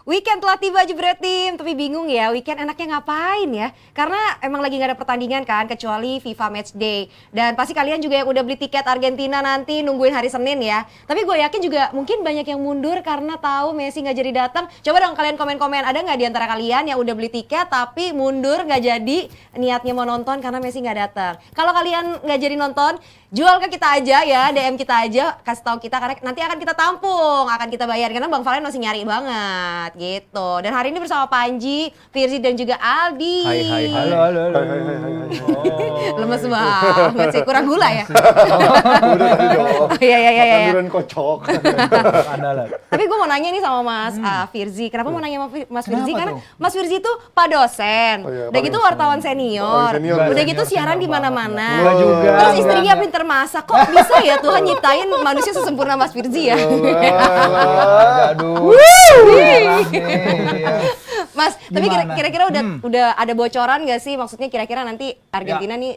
Weekend telah tiba Jebret Tim, tapi bingung ya weekend enaknya ngapain ya? Karena emang lagi nggak ada pertandingan kan, kecuali FIFA Matchday. Dan pasti kalian juga yang udah beli tiket Argentina nanti nungguin hari Senin ya. Tapi gue yakin juga mungkin banyak yang mundur karena tahu Messi nggak jadi datang. Coba dong kalian komen-komen, ada nggak di antara kalian yang udah beli tiket tapi mundur nggak jadi niatnya mau nonton karena Messi nggak datang? Kalau kalian nggak jadi nonton, jual ke kita aja ya, DM kita aja, kasih tahu kita karena nanti akan kita tampung, akan kita bayar karena Bang Valen masih nyari banget gitu. Dan hari ini bersama Panji, Firzi dan juga Aldi. Hai. Halo. Lemes banget sih, kurang gula ya. Udah tadi dong. Iya. Durian kocok. Tapi gue mau nanya nih sama Mas Firzi. Kenapa mau nanya sama Mas Firzi? Kenapa Karena tuh? Mas Firzi itu Pak dosen. Oh iya, Udah Pak gitu dosen. wartawan senior. Senior, Udah senior, gitu siaran di senior mana-mana. banget. Enggak juga. Terus istrinya pinter masak. Kok bisa ya Tuhan nyiptain manusia sesempurna Mas Firzi ya? Aduh. Mas, tapi Gimana? kira-kira udah ada bocoran nggak sih? Maksudnya kira-kira nanti Argentina nih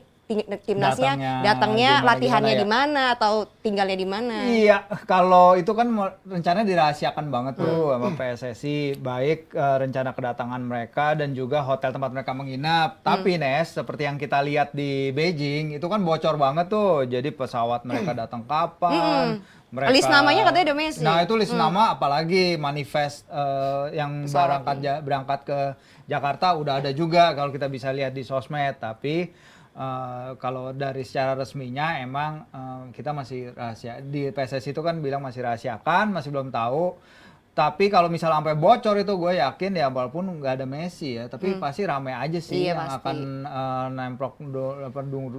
timnasnya datangnya Gimana, latihannya ya? di mana atau tinggalnya di mana? Iya, kalau itu kan rencananya dirahasiakan banget tuh sama PSSI, baik rencana kedatangan mereka dan juga hotel tempat mereka menginap. Tapi Nes, seperti yang kita lihat di Beijing, itu kan bocor banget tuh. Jadi pesawat mereka datang kapan, mereka List namanya katanya udah Messi. Nah, itu list nama apalagi manifest yang berangkat ke Jakarta udah ada juga kalau kita bisa lihat di sosmed, tapi kalau dari secara resminya emang kita masih rahasia. Di PSSI itu kan bilang masih rahasiakan, masih belum tahu. Tapi kalau misalnya sampai bocor itu gue yakin ya walaupun nggak ada Messi ya, tapi pasti ramai aja sih Iya, yang pasti. akan nemplok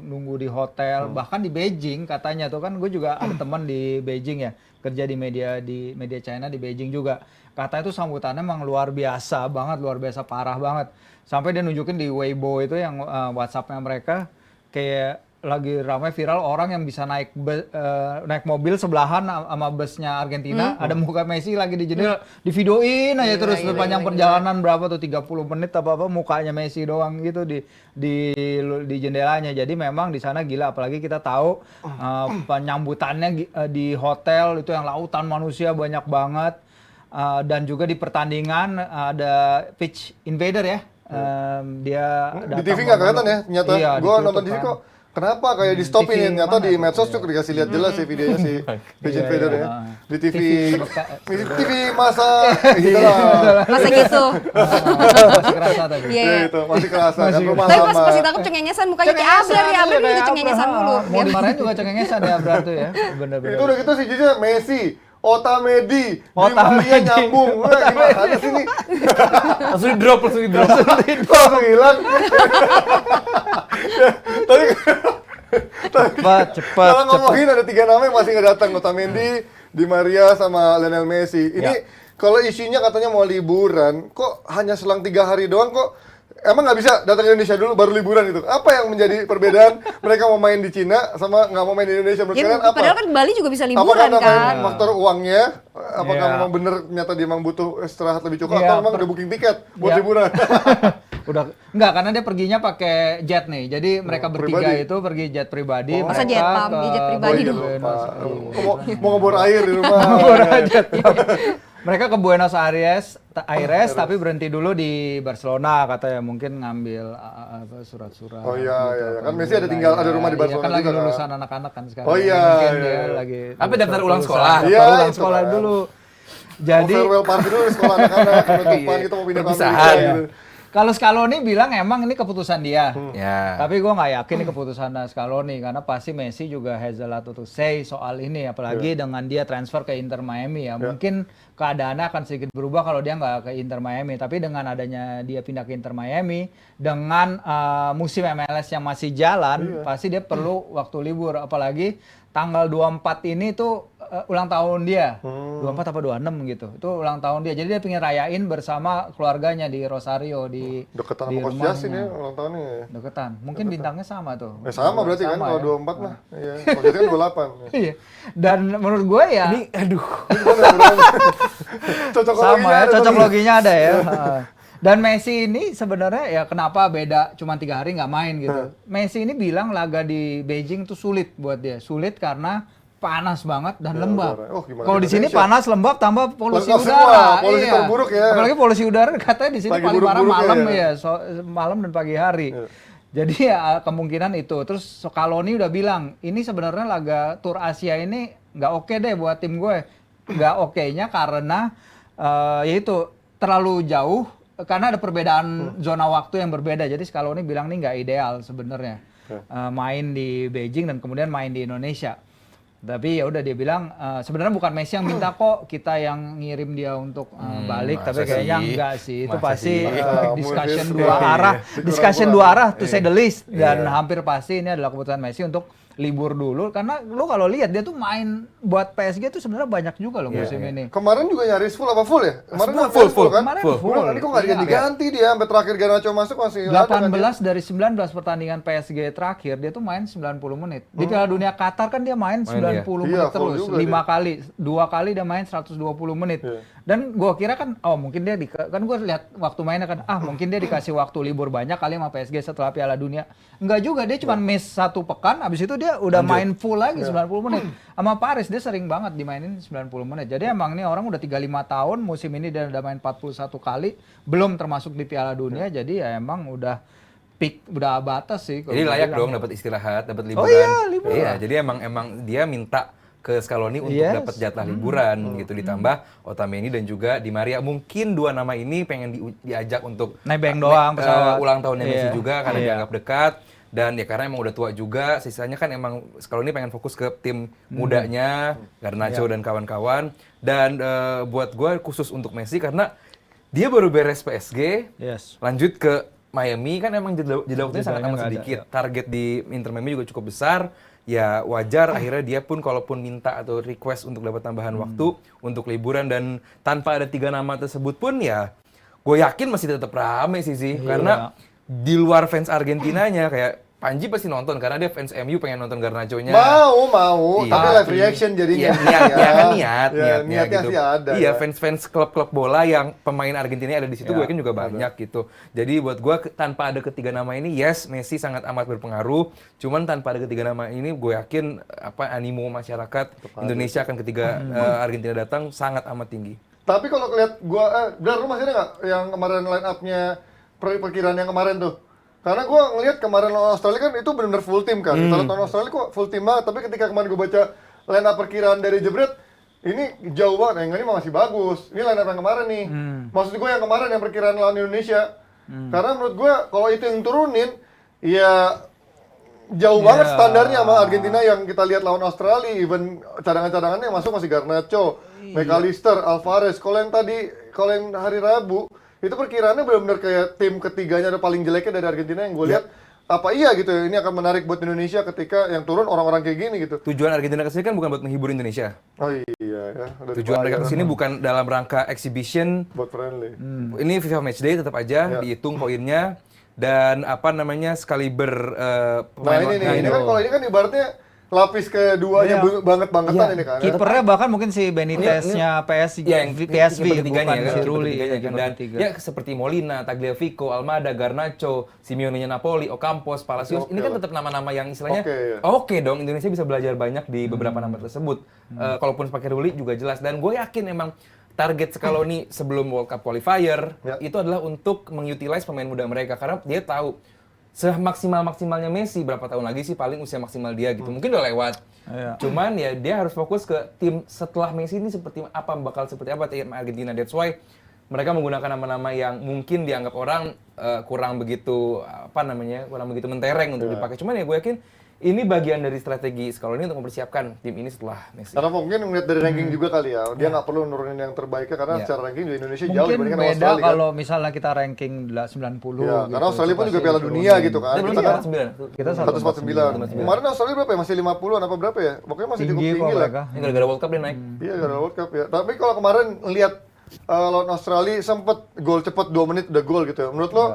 nunggu di hotel. Bahkan di Beijing katanya tuh kan gue juga ada teman di Beijing ya, kerja di media China di Beijing juga. Katanya tuh sambutannya emang luar biasa banget, luar biasa parah banget. Sampai dia nunjukin di Weibo itu yang WhatsApp-nya mereka kayak lagi ramai viral orang yang bisa naik mobil sebelahan sama busnya Argentina, ada muka Messi lagi di jendela, divideoin aja terus sepanjang perjalanan berapa tuh 30 menit apa mukanya Messi doang gitu di jendelanya. Jadi memang di sana gila, apalagi kita tahu penyambutannya di hotel itu yang lautan manusia banyak banget. Dan juga di pertandingan ada pitch invader ya. Dia Di TV nggak kelihatan ya, ternyata. Iya, Gue ditutup nonton di TV kan. kok. Kenapa kayak di stopin TV ya? Ternyata mana di tuh? medsos tuh Iya. dikasih lihat jelas sih videonya si Pigeon Vader ya. Di TV TV masa gitu lah. Masa gitu. Masih kerasa tapi. Iya. Ya itu masih kerasa kan rumah Tapi pas lama. ditangkap cengengesan mukanya kayak Abrar ya, Abrar kan udah cengengesan mulu. Mau dimarahin juga cengengesan ya Abrar tuh ya. Bener-bener. Itu udah gitu sih jadinya Messi, Otamendi, Di Otamendi. Maria nyambung. Wah, gimana sih ini? Langsung di drop. Langsung hilang. Kalau ngomongin ada 3 nama yang masih nggak datang, Otamendi, Di Maria sama Lionel Messi. Ini kalau isunya katanya mau liburan, kok hanya selang 3 hari doang kok? Emang nggak bisa datang ke Indonesia dulu baru liburan itu? Apa yang menjadi perbedaan mereka mau main di Cina sama nggak mau main di Indonesia? Menurut Ya, kalian apa? padahal kan Bali juga bisa Apakah liburan namanya kan. faktor uangnya? Apakah Iya. memang bener ternyata dia memang butuh istirahat lebih cukup Iya, atau memang udah booking tiket buat Iya. liburan? Udah enggak, karena dia perginya pakai jet nih. Jadi mereka bertiga pribadi? itu pergi jet pribadi. Masa mereka jet pam, ke di jet pribadi iya, dong. lupa. Mau ngebor air di rumah. Mereka ke Buenos Aires, tapi berhenti dulu di Barcelona katanya, mungkin ngambil surat-surat. Oh iya, gitu. iya. Kan Messi ada tinggal ada rumah di Iya, Barcelona kan lagi juga kan. lulusan anak-anak kan sekarang. Oh iya, Mungkin iya, dia iya. lagi Tapi daftar ulang sekolah. Iya, Daftar ulang itu sekolah kan. dulu. Jadi Jadi farewell party dulu di sekolah anak-anak penutupan gitu mau pindah ke Perpisahan. Amerika Iya. gitu. Kalau Scaloni bilang emang ini keputusan dia. Ya. Tapi gue nggak yakin ini keputusan Scaloni karena pasti Messi juga has a lot to say soal ini, apalagi dengan dia transfer ke Inter Miami ya. Mungkin keadaannya akan sedikit berubah kalau dia nggak ke Inter Miami. Tapi dengan adanya dia pindah ke Inter Miami, dengan musim MLS yang masih jalan, pasti dia perlu waktu libur. Apalagi tanggal 24 ini tuh ulang tahun dia. 24 apa 26 gitu. Itu ulang tahun dia. Jadi dia pengen rayain bersama keluarganya di Rosario di Deketan di sama Coach rumahnya. Yasin ya ulang tahunnya. Deketan. Mungkin bintangnya sama tuh. Sama berarti kan Sama kalau ya. 24 mah. Iya. Kalau Yasin kan 28. Iya. Dan menurut gue ya Ini aduh. Cocok sama ya, ada cocok tuh. loginya ada ya. Dan Messi ini sebenarnya ya kenapa beda cuma 3 hari nggak main gitu. Messi ini bilang laga di Beijing tuh sulit buat dia. Sulit karena panas banget dan Ya, lembab. udara. Oh, gimana Kalau di sini Indonesia? panas, lembab, tambah polusi Lengkap udara. semua, polusi terburuk ya. Apalagi polusi udara katanya di sini Pagi paling parah buruk-buruknya malam ya. malam dan pagi hari. Iya. Jadi ya kemungkinan itu. Terus Scaloni udah bilang, ini sebenarnya laga Tour Asia ini nggak oke deh buat tim gue. Nggak oke-nya karena yaitu terlalu jauh, karena ada perbedaan zona waktu yang berbeda. Jadi Scaloni bilang ini nggak ideal sebenarnya. Main di Beijing dan kemudian main di Indonesia. Tapi ya udah dia bilang sebenarnya bukan Messi yang minta kok, kita yang ngirim dia untuk balik, tapi masa kayaknya sih? enggak sih. Itu Masa pasti sih? discussion Mungkin dua sih. arah, Iya. discussion Kurang-kurang. dua arah to say the least, dan Iya. hampir pasti ini adalah keputusan Messi untuk libur dulu, karena lu kalau lihat dia tuh main buat PSG tuh sebenarnya banyak juga loh musim ini. Kemarin juga nyaris full apa full ya? Kemarin Full, kan full, nyaris full. kan? Kemarin Full. full. Ini kok nggak Iya. diganti dia sampai terakhir Garnacho masuk masih ada kan dia? 18 dari 19 pertandingan PSG terakhir dia tuh main 90 menit. Di Piala Dunia Qatar kan dia main 90 Iya, menit full terus, juga 5 kali. 2 kali dia main 120 menit. Iya. Dan gua kira kan mungkin dia kan gua lihat waktu mainnya kan mungkin dia dikasih waktu libur banyak kali sama PSG setelah Piala Dunia. Enggak juga, dia cuma miss 1 pekan, habis itu dia udah main full lagi 90 menit. Sama Paris dia sering banget dimainin 90 menit. Jadi emang nih orang udah 35 tahun, musim ini dia udah main 41 kali, belum termasuk di Piala Dunia. Jadi ya emang udah peak, udah batas sih. kalau Jadi gua layak bilang. dong dapat istirahat, dapat liburan. iya, liburan. Iya, jadi emang dia minta ke Scaloni untuk Yes. dapat jatah liburan gitu, ditambah Otamendi dan juga Di Maria. Mungkin dua nama ini pengen diajak untuk Nebeng doang pesawat. ulang tahunnya Messi Iya. juga karena Iya. dianggap dekat. Dan ya karena emang udah tua juga, sisanya kan emang Scaloni pengen fokus ke tim mudanya, Garnacho dan kawan-kawan. Dan buat gue khusus untuk Messi karena dia baru beres PSG, Yes. lanjut ke Miami, kan emang jeda waktunya sangat Jedanya amat nggak ada, sedikit. Target di Inter Miami juga cukup besar. Ya wajar akhirnya dia pun kalaupun minta atau request untuk dapat tambahan waktu untuk liburan, dan tanpa ada 3 nama tersebut pun ya gue yakin masih tetap rame sih. Karena di luar fans Argentinanya kayak Panji pasti nonton karena dia fans MU, pengen nonton Garnacho-nya. Mau, Iya. tapi live reaction jadinya. Iya, niatnya kan Ya, niatnya niatnya gitu. sih ada. Iya, ya. fans-fans klub-klub bola yang pemain Argentina ada di situ, gue yakin juga banyak gitu. Jadi buat gue tanpa ada ketiga nama ini, yes, Messi sangat amat berpengaruh. Cuman tanpa ada ketiga nama ini, gue yakin animo masyarakat Indonesia akan ketika Argentina datang sangat amat tinggi. Tapi kalau lihat gua, Dar, lu masih ada nggak yang kemarin line up-nya perkiraan yang kemarin tuh? Karena gua ngelihat kemarin lawan Australia kan itu benar-benar full tim kan. Kalau lawan Australia kok full tim banget, tapi ketika kemarin gua baca line up perkiraan dari Jebret, ini jauh banget. Yang ini masih bagus. Ini line up yang kemarin nih. Maksud gua yang kemarin yang perkiraan lawan Indonesia. Karena menurut gua kalau itu yang turunin, ya jauh banget standarnya sama Argentina yang kita lihat lawan Australia. Even cadangan-cadangannya yang masuk masih Garnacho, McAllister, Alvarez. Kalau yang hari Rabu itu perkiraannya benar-benar kayak tim ketiganya ada paling jeleknya dari Argentina yang gue lihat. Apa iya gitu ya, ini akan menarik buat Indonesia ketika yang turun orang-orang kayak gini gitu. Tujuan Argentina kesini kan bukan buat menghibur Indonesia. Oh iya ya. Tujuan mereka kesini bukan dalam rangka exhibition. buat friendly. Ini FIFA Matchday tetap aja dihitung poinnya, dan sekali Nah ini kan kalau ini kan ibaratnya lapis keduanya banget-bangetan ini kan. Kipernya bahkan mungkin si Benitez-nya PSV, PSV ketiganya bukan kan, si Rulli. ketiganya kan. Dan tiga. ya seperti Molina, Tagliafico, Almada, Garnacho, Simeone-nya Napoli, Ocampos, Palacios, ini kan tetap nama-nama yang istilahnya oke dong, Indonesia bisa belajar banyak di beberapa nama tersebut. Kalaupun pakai Rulli juga jelas, dan gue yakin emang target Scaloni sebelum World Cup qualifier itu adalah untuk mengutilize pemain muda mereka, karena dia tahu semaksimal-maksimalnya Messi berapa tahun lagi sih paling usia maksimal dia gitu. Mungkin udah lewat. Cuman ya dia harus fokus ke tim setelah Messi ini bakal seperti apa tim Argentina. That's why mereka menggunakan nama-nama yang mungkin dianggap orang kurang begitu mentereng untuk dipakai. Cuman ya gue yakin ini bagian dari strategi Scaloni untuk mempersiapkan tim ini setelah Messi. Karena mungkin ngeliat dari ranking juga kali ya, dia nggak perlu nurunin yang terbaiknya karena secara ranking di Indonesia jauh Mungkin dibandingkan beda Australia kan. kalau misalnya kita ranking 90 Ya, gitu. karena Australia pun Itu juga pasti Piala Dunia diturunin. gitu kan. Belum Kita kan 149. Kita 149. Kemarin Australia berapa ya? Masih 50-an apa berapa ya? Pokoknya masih cukup tinggi kok tinggi lah. mereka. Ini gara-gara World Cup dia naik. Iya, gara World Cup ya. Tapi kalau kemarin lihat lawan Australia sempet gol cepet 2 menit udah gol gitu ya. Menurut lo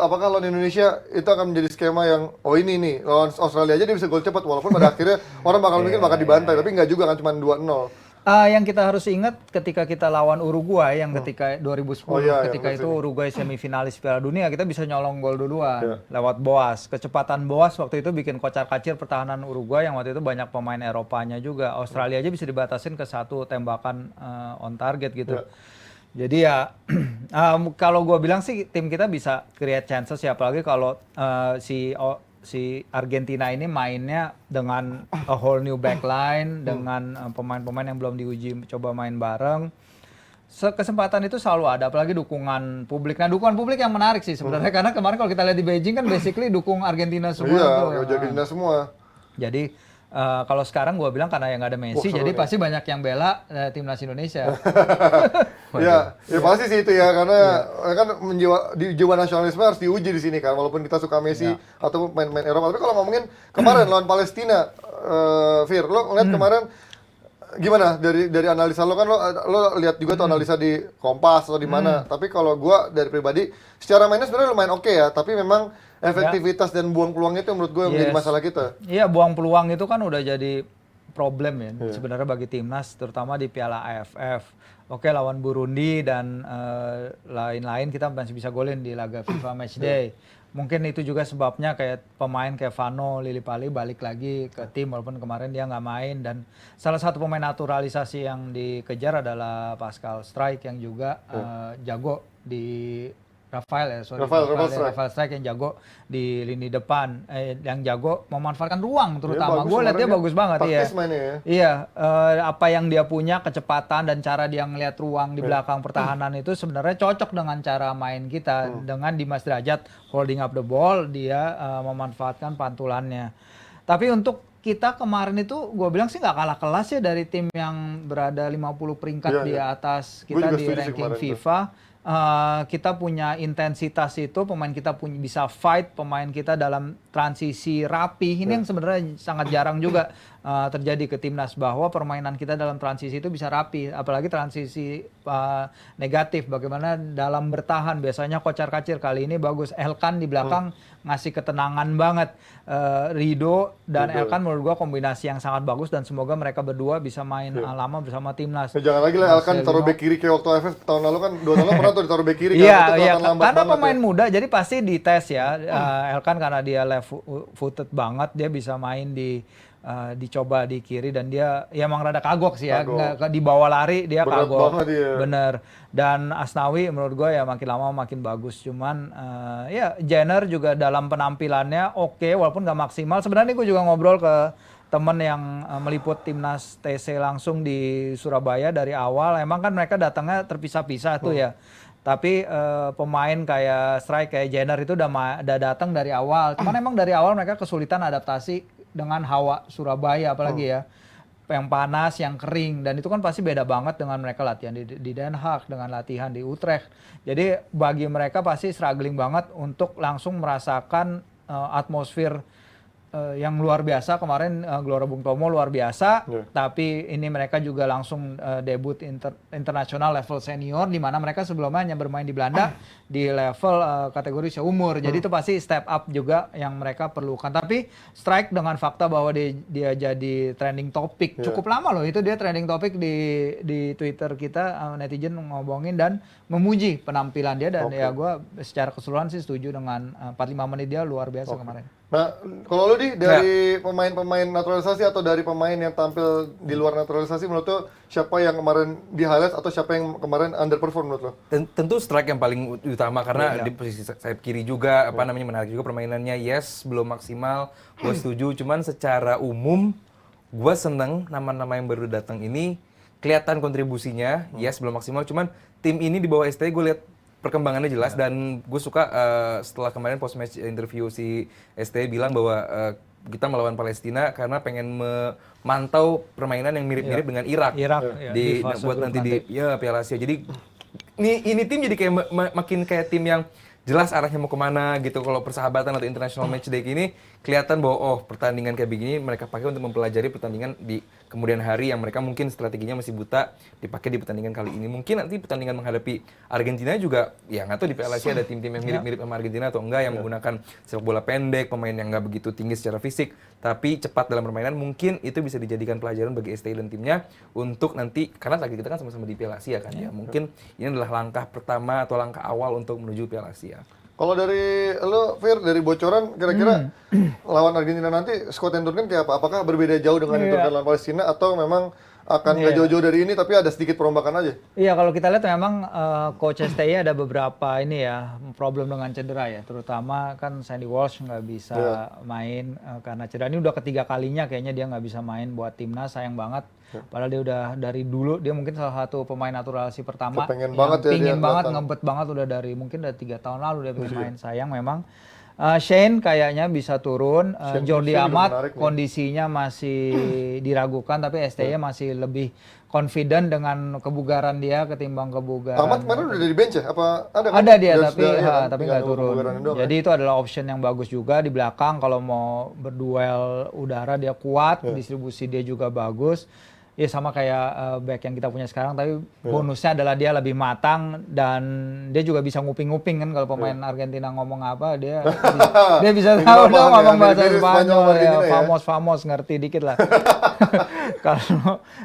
apakah lawan Indonesia itu akan menjadi skema yang ini nih lawan Australia aja dia bisa gol cepet walaupun pada akhirnya orang bakal mikir bakal dibantai tapi nggak juga kan cuma 2-0. Yang kita harus ingat ketika kita lawan Uruguay yang ketika 2010 ketika itu Uruguay semifinalis Piala Dunia, kita bisa nyolong gol duluan lewat Boas. Kecepatan Boas waktu itu bikin kocar-kacir pertahanan Uruguay yang waktu itu banyak pemain Eropanya juga. Australia aja bisa dibatasin ke 1 tembakan on target gitu. Jadi ya kalau gue bilang sih tim kita bisa create chances ya, apalagi kalau si Argentina ini mainnya dengan a whole new backline, dengan pemain-pemain yang belum diuji coba main bareng. Kesempatan itu selalu ada, apalagi dukungan publik. Nah, dukungan publik yang menarik sih sebenarnya, karena kemarin kalau kita lihat di Beijing kan basically dukung Argentina semua. Iya, Argentina semua. Jadi kalau sekarang gue bilang karena yang nggak ada Messi, jadi pasti banyak yang bela timnas Indonesia. Ya pasti sih itu ya, karena kan di jiwa nasionalisme harus diuji di sini kan, walaupun kita suka Messi atau main-main Eropa. Tapi kalau ngomongin kemarin lawan Palestina, Fir, lo ngeliat kemarin gimana dari analisa lo, kan lo lihat juga tuh analisa di Kompas atau di mana. Tapi kalau gue dari pribadi, secara mainnya sebenarnya lumayan oke ya, tapi memang efektivitas dan buang peluangnya itu menurut gue menjadi masalah kita. Iya, buang peluang itu kan udah jadi problem ya sebenarnya bagi timnas, terutama di Piala AFF. Oke, lawan Burundi dan lain-lain kita masih bisa golin di laga FIFA Matchday. Mungkin itu juga sebabnya kayak pemain kayak Vano Lillipali balik lagi ke tim walaupun kemarin dia nggak main, dan salah satu pemain naturalisasi yang dikejar adalah Pascal Struijk yang juga jago di Rafael Struijk yang jago di lini depan, yang jago memanfaatkan ruang terutama. Gue lihat dia bagus banget ya. Iya, apa yang dia punya, kecepatan dan cara dia ngelihat ruang di belakang pertahanan itu sebenarnya cocok dengan cara main kita. Dengan Dimas Derajat holding up the ball, dia memanfaatkan pantulannya. Tapi untuk kita kemarin itu gue bilang sih nggak kalah kelas ya dari tim yang berada 50 peringkat di atas kita di ranking FIFA. Kita punya intensitas itu, pemain kita bisa fight, pemain kita dalam transisi rapi. Ini yang sebenarnya sangat jarang juga terjadi ke timnas, bahwa permainan kita dalam transisi itu bisa rapi, apalagi transisi negatif. Bagaimana dalam bertahan, biasanya kocar-kacir, kali ini bagus. Elkan di belakang ngasih ketenangan banget. Rido dan Elkan menurut gua kombinasi yang sangat bagus, dan semoga mereka berdua bisa main lama bersama timnas. Jangan lagi lah Elkan taruh bek kiri kayak waktu AFF tahun lalu kan, 2 tahun lalu pernah tuh ditaruh bek kiri. Iya, karena pemain muda jadi pasti dites ya. Elkan karena dia left footed banget, dia bisa main dicoba di kiri, dan dia ya emang rada kagok sih ya, di bawah lari dia kagok. Bener. Dan Asnawi menurut gue ya makin lama makin bagus, cuman ya Jenner juga dalam penampilannya oke, walaupun gak maksimal. Sebenarnya gue juga ngobrol ke temen yang meliput timnas TC langsung di Surabaya dari awal, emang kan mereka datangnya terpisah-pisah tuh ya. Tapi pemain kayak Struijk, kayak Jenner itu udah datang dari awal. Cuman emang dari awal mereka kesulitan adaptasi dengan hawa Surabaya, apalagi ya. Yang panas, yang kering, dan itu kan pasti beda banget dengan mereka latihan di Den Haag, dengan latihan di Utrecht. Jadi bagi mereka pasti struggling banget untuk langsung merasakan atmosfer yang luar biasa. Kemarin Gelora Bung Tomo luar biasa, tapi ini mereka juga langsung debut internasional level senior, di mana mereka sebelumnya hanya bermain di Belanda di level kategori seumur. Jadi itu pasti step up juga yang mereka perlukan. Tapi Struijk dengan fakta bahwa dia jadi trending topic cukup lama loh, itu dia trending topic di Twitter kita, netizen ngomongin dan memuji penampilan dia, dan ya gue secara keseluruhan sih setuju dengan 45 menit dia luar biasa kemarin. Nah, kalau lu dari pemain-pemain naturalisasi atau dari pemain yang tampil di luar naturalisasi, menurut lu siapa yang kemarin di highlight atau siapa yang kemarin underperform menurut lu? Tentu Struijk yang paling utama, karena di posisi sayap kiri juga, menarik juga permainannya. Yes, belum maksimal, gue setuju. Cuman secara umum, gue seneng nama-nama yang baru datang ini, kelihatan kontribusinya. Yes, belum maksimal. Cuman tim ini di bawah ST gue lihat perkembangannya jelas, dan gue suka setelah kemarin post match interview si ST bilang bahwa kita melawan Palestina karena pengen memantau permainan yang mirip-mirip dengan Irak buat nanti di Piala Asia. Jadi ini tim jadi kayak makin kayak tim yang jelas arahnya mau kemana gitu. Kalau persahabatan atau international match day ini kelihatan bahwa oh pertandingan kayak begini mereka pakai untuk mempelajari pertandingan di kemudian hari yang mereka mungkin strateginya masih buta dipakai di pertandingan kali ini. Mungkin nanti pertandingan menghadapi Argentina juga ya nggak tahu di Piala Asia ada tim-tim yang mirip-mirip sama Argentina atau enggak yang menggunakan sepak bola pendek, pemain yang nggak begitu tinggi secara fisik tapi cepat dalam permainan. Mungkin itu bisa dijadikan pelajaran bagi STI dan timnya untuk nanti karena target kita kan sama-sama di Piala Asia kan ya. Mungkin ini adalah langkah pertama atau langkah awal untuk menuju Piala Asia. Kalau dari lo, Fir, dari bocoran, kira-kira lawan Argentina nanti squad yang diturunkan kayak apa? Apakah berbeda jauh dengan yang diturunkan lawan Palestina atau memang akan nggak jauh-jauh dari ini tapi ada sedikit perombakan aja? Iya, kalau kita lihat memang coach STI ada beberapa ini ya problem dengan cedera ya, terutama kan Sandy Walsh nggak bisa main karena cedera. Ini udah ketiga kalinya kayaknya dia nggak bisa main buat timnas, sayang banget. Padahal dia udah dari dulu, dia mungkin salah satu pemain naturalisasi pertama Kepengen yang banget ya pingin dia banget, datang. ngebet banget udah dari mungkin dari 3 tahun lalu dia pengen main. Sayang memang. Shane kayaknya bisa turun, Jordi juga Amat menarik nih. kondisinya masih diragukan tapi STI masih lebih confident dengan kebugaran dia ketimbang kebugaran. Ahmad kemarin udah dari bench ya? Apa ada? Ada dia Udah tapi sudah, iya kan? tapi Tinggal nggak nunggu turun. kebugaran doang, Jadi itu adalah option yang bagus juga di belakang kalau mau berduel udara dia kuat, distribusi dia juga bagus. Ya sama kayak back yang kita punya sekarang tapi bonusnya adalah dia lebih matang dan dia juga bisa nguping-nguping kan kalau pemain Argentina ngomong apa dia dia bisa tahu dong ngomong bahasa Spanyol ya, famos ngerti dikit lah.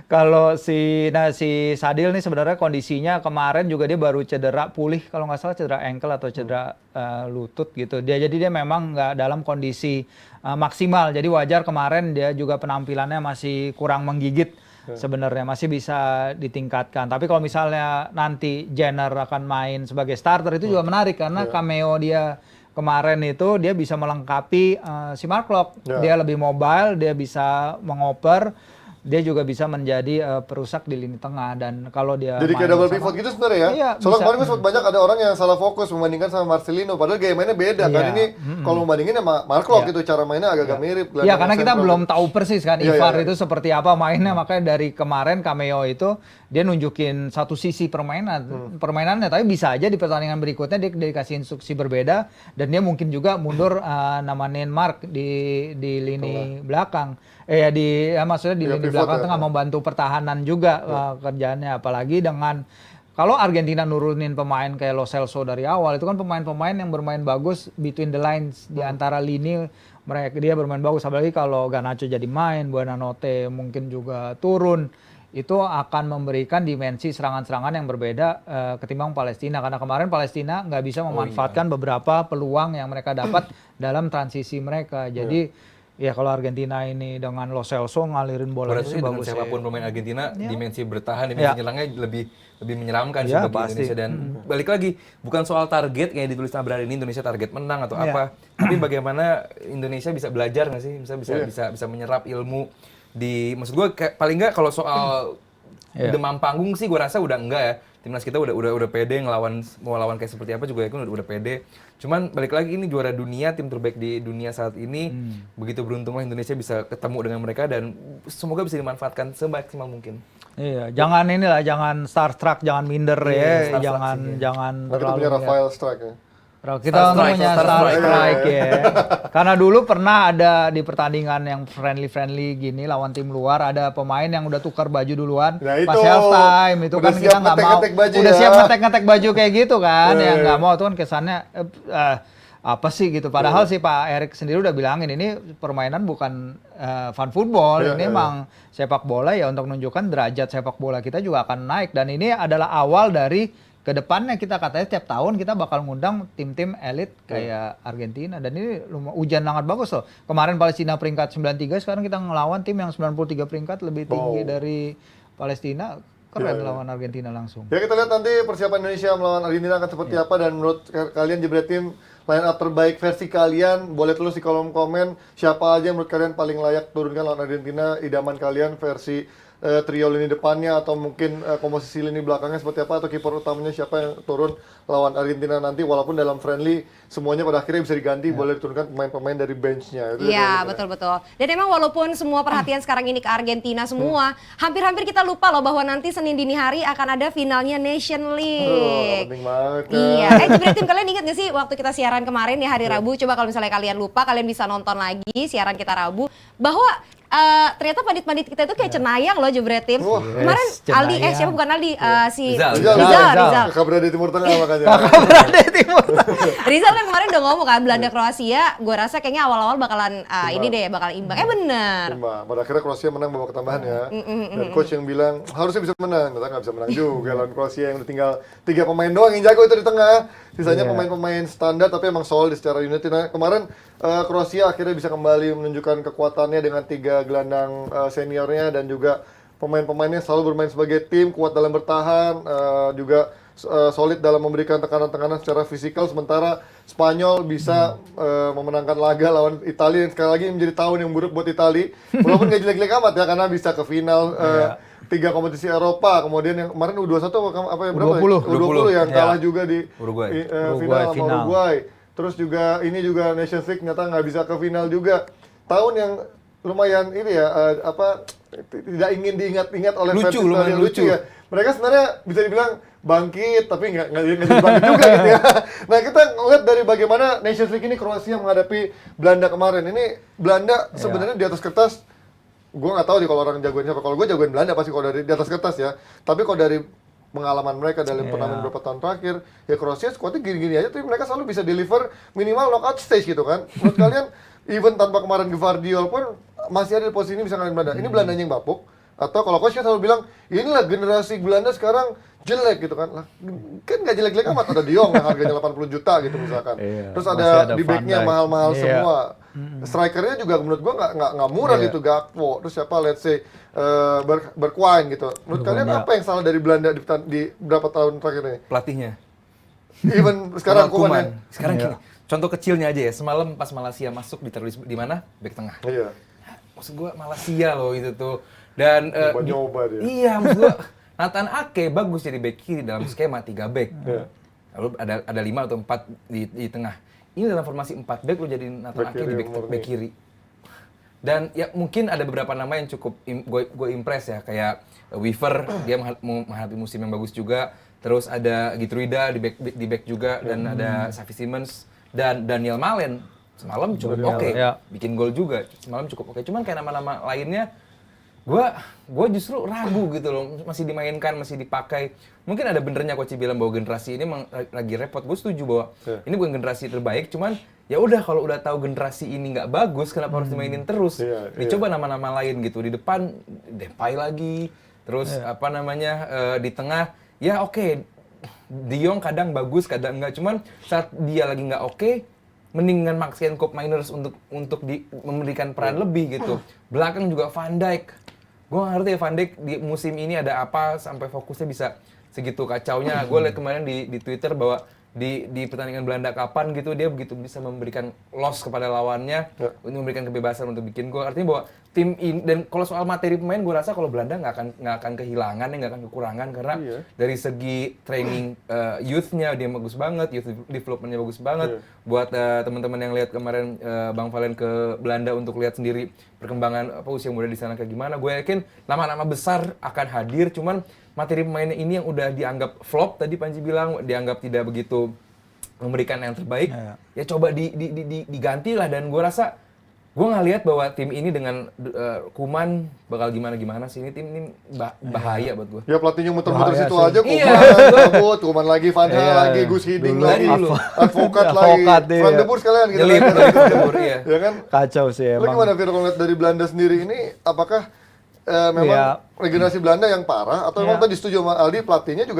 Kalau si Sadil nih sebenarnya kondisinya kemarin juga dia baru cedera pulih kalau nggak salah cedera ankle atau cedera lutut gitu. Jadi dia memang nggak dalam kondisi maksimal. Jadi wajar kemarin dia juga penampilannya masih kurang menggigit. Sebenarnya masih bisa ditingkatkan. Tapi kalau misalnya nanti Jenner akan main sebagai starter itu juga menarik karena cameo dia kemarin itu dia bisa melengkapi si Mark Locke. Dia lebih mobile, dia bisa mengoper, dia juga bisa menjadi perusak di lini tengah dan kalau dia jadi kayak double pivot gitu sebenarnya ya. Iya, Soalnya bisa. kemarin gue sempat banyak ada orang yang salah fokus membandingkan sama Marcelino padahal gaya mainnya beda kan. Ini kalau membandingin sama Mark Locke gitu cara mainnya agak-agak mirip. Iya karena kita belum tahu persis kan Iya, Ivar iya. itu seperti apa mainnya makanya dari kemarin cameo itu dia nunjukin satu sisi permainannya tapi bisa aja di pertandingan berikutnya dia dikasih instruksi berbeda dan dia mungkin juga mundur namanin Mark di lini belakang maksudnya di lini pivot belakang ya. tengah membantu pertahanan juga kerjaannya apalagi dengan kalau Argentina nurunin pemain kayak Lo Celso dari awal itu kan pemain-pemain yang bermain bagus between the lines di antara lini mereka dia bermain bagus apalagi kalau Garnacho jadi main, Buonanotte mungkin juga turun itu akan memberikan dimensi serangan-serangan yang berbeda ketimbang Palestina karena kemarin Palestina nggak bisa memanfaatkan beberapa peluang yang mereka dapat dalam transisi mereka jadi ya kalau Argentina ini dengan Lo Celso ngalirin bola Berarti sih dengan bagus siapapun pemain Argentina dimensi bertahan, dimensi nyerangnya lebih menyeramkan sih bagi pasti. Indonesia dan balik lagi bukan soal target kayak ditulis Tabrar ini Indonesia target menang atau apa, tapi bagaimana Indonesia bisa belajar nggak sih, bisa menyerap ilmu di maksud gue paling nggak kalau soal demam panggung sih gue rasa udah enggak ya. Timnas kita udah pede mau lawan kayak seperti apa juga ya kan udah pede. Cuman balik lagi ini juara dunia, tim terbaik di dunia saat ini. Begitu beruntunglah Indonesia bisa ketemu dengan mereka dan semoga bisa dimanfaatkan semaksimal mungkin. Iya, jangan starstruck, jangan minder ya, jangan Nah, kita punya Rafael Strike ya. kita punya Star Strike ya. Karena dulu pernah ada di pertandingan yang friendly gini lawan tim luar ada pemain yang udah tukar baju duluan Nah, pas itu. halftime itu Udah kan siap kita nggak mau ngetek-ngetek baju udah ya. siap ngetek baju kayak gitu kan yang nggak mau itu kan kesannya apa sih gitu padahal si Pak Erik sendiri udah bilangin ini permainan bukan fun football ini emang sepak bola ya untuk menunjukkan derajat sepak bola kita juga akan naik dan ini adalah awal dari kedepannya kita katanya setiap tahun kita bakal ngundang tim-tim elit kayak Argentina dan ini ujian sangat bagus loh. Kemarin Palestina peringkat 93 sekarang kita ngelawan tim yang 93 peringkat lebih tinggi dari Palestina. Keren lawan Argentina langsung. Ya kita lihat nanti persiapan Indonesia melawan Argentina akan seperti apa dan menurut kalian Jebret Tim line up terbaik versi kalian boleh tulis di kolom komen siapa aja menurut kalian paling layak turunkan lawan Argentina idaman kalian versi trio lini depannya atau mungkin komposisi lini belakangnya seperti apa atau kiper utamanya siapa yang turun lawan Argentina nanti, walaupun dalam friendly semuanya pada akhirnya bisa diganti, boleh diturunkan pemain-pemain dari benchnya. Iya, betul-betul. Dan emang walaupun semua perhatian sekarang ini ke Argentina semua, hampir-hampir kita lupa loh bahwa nanti Senin dini hari akan ada finalnya Nation League. Penting banget. Iya, Jebret Tim, kalian ingat gak sih waktu kita siaran kemarin ya hari Rabu, coba kalau misalnya kalian lupa, kalian bisa nonton lagi siaran kita Rabu, bahwa ternyata pandit-pandit kita itu kayak cenayang loh Jebret Tim. Kemarin Aldi, siapa bukan Aldi, si Rizal. Kakak berada di Timur Tengah makanya. Rizal kan kemarin udah ngomong kan, Belanda Kroasia, gue rasa kayaknya awal-awal bakalan ini deh, bakal imbang. Bener. Imbang. Pada akhirnya Kroasia menang babak tambahan ya. Dan coach yang bilang harusnya bisa menang, ternyata nggak bisa menang juga lawan Kroasia yang udah tinggal 3 pemain doang yang jago itu di tengah. Sisanya pemain-pemain standar tapi emang solid secara unit. Nah, kemarin Kroasia akhirnya bisa kembali menunjukkan kekuatannya dengan 3 gelandang seniornya dan juga pemain-pemainnya selalu bermain sebagai tim, kuat dalam bertahan, juga solid dalam memberikan tekanan-tekanan secara fisikal, sementara Spanyol bisa memenangkan laga lawan Italia yang sekali lagi menjadi tahun yang buruk buat Italia, walaupun gak jelek-jelek amat ya, karena bisa ke final 3 kompetisi Eropa, kemudian yang kemarin U21 apa yang berapa? U20 yang kalah juga di final sama Uruguay. Terus juga ini juga Nations League ternyata nggak bisa ke final juga. Tahun yang lumayan ini ya tidak ingin diingat-ingat oleh lucu ya. Mereka sebenarnya bisa dibilang bangkit tapi nggak jadi bangkit juga gitu ya. Nah, kita lihat dari bagaimana Nations League ini Kroasia menghadapi Belanda kemarin. Ini Belanda sebenarnya di atas kertas, gue nggak tahu nih kalau orang jagoan siapa. Kalau gue jagoan Belanda pasti kalau dari di atas kertas ya. Tapi kalau dari pengalaman mereka dalam turnamen beberapa tahun terakhir, ya Kroasia skuadnya gini-gini aja, tapi mereka selalu bisa deliver minimal knockout stage gitu kan. Menurut kalian, even tanpa kemarin Gvardiol pun masih ada di posisi ini bisa ngalahin Belanda. Ini Belandanya yang bapuk, atau kalau coach kan selalu bilang, inilah generasi Belanda sekarang jelek gitu kan. Lah, kan nggak jelek-jelek amat, ada De Jong yang harganya 80 juta gitu misalkan. Terus ada di backnya mahal-mahal semua. Strikernya juga menurut gua nggak murah gitu, Gakpo. Terus siapa, let's say Bergwijn gitu. Menurut kalian apa yang salah dari Belanda di berapa tahun terakhir ini? Pelatihnya. Even sekarang Koeman. Sekarang gini, contoh kecilnya aja ya. Semalam pas Malaysia masuk ditaruh di mana? Back tengah. Iya. Maksud gua Malaysia loh itu tuh. Dan nyoba dia. Iya, maksud gua Nathan Ake bagus jadi back kiri dalam skema 3 back. Lalu ada 5 atau 4 di tengah. Ini dalam formasi 4 back lo jadi Nathan Ake di back kiri. Dan ya mungkin ada beberapa nama yang cukup gue impress ya, kayak Weaver, dia menghadapi musim yang bagus juga. Terus ada Gitruida di back juga, dan ada Xavi Simons dan Daniel Malen. Semalam cukup oke, bikin gol juga. Semalam cukup oke. Cuman kayak nama-nama lainnya gue justru ragu gitu loh, masih dimainkan, masih dipakai. Mungkin ada benernya Coach bilang bahwa generasi ini lagi repot. Gue setuju bahwa ini bukan generasi terbaik, cuman ya udah kalau udah tahu generasi ini nggak bagus, kenapa harus dimainin terus? Dicoba nama-nama lain gitu. Di depan Depay lagi, terus di tengah ya oke. De Jong kadang bagus, kadang enggak. Cuman saat dia lagi nggak oke, mendingan maksain Koop Miners untuk memberikan peran lebih gitu. Belakang juga Van Dijk. Gue nggak ngerti ya Van Dijk di musim ini ada apa sampai fokusnya bisa segitu kacaunya. Gue lihat kemarin di Twitter bahwa di pertandingan Belanda kapan gitu dia begitu bisa memberikan loss kepada lawannya, untuk memberikan kebebasan untuk bikin gol. Artinya bahwa tim ini, dan kalau soal materi pemain gue rasa kalau Belanda nggak akan kehilangan, nggak akan kekurangan, karena dari segi training youth-nya dia bagus banget, youth development-nya bagus banget. Buat teman-teman yang lihat kemarin Bang Valen ke Belanda untuk lihat sendiri perkembangan usia muda di sana kayak gimana, gue yakin nama-nama besar akan hadir. Cuman materi pemainnya ini yang udah dianggap flop, tadi Panji bilang dianggap tidak begitu memberikan yang terbaik, ya coba diganti lah. Dan gue rasa gue ngelihat bahwa tim ini dengan Koeman bakal gimana sih. Ini tim ini bahaya buat gue. Ya pelatihnya muter-muter situ aja, Koeman lagi, Van Gaal lagi, Gus Hiddink lagi, advokat lagi, Van de Boer sekalian gitu. Ya kan? Kacau sih emang. Lu gimana Fir, kalau lihat dari Belanda sendiri ini, apakah memang regenerasi Belanda yang parah, atau memang tadi setuju sama Aldi, pelatihnya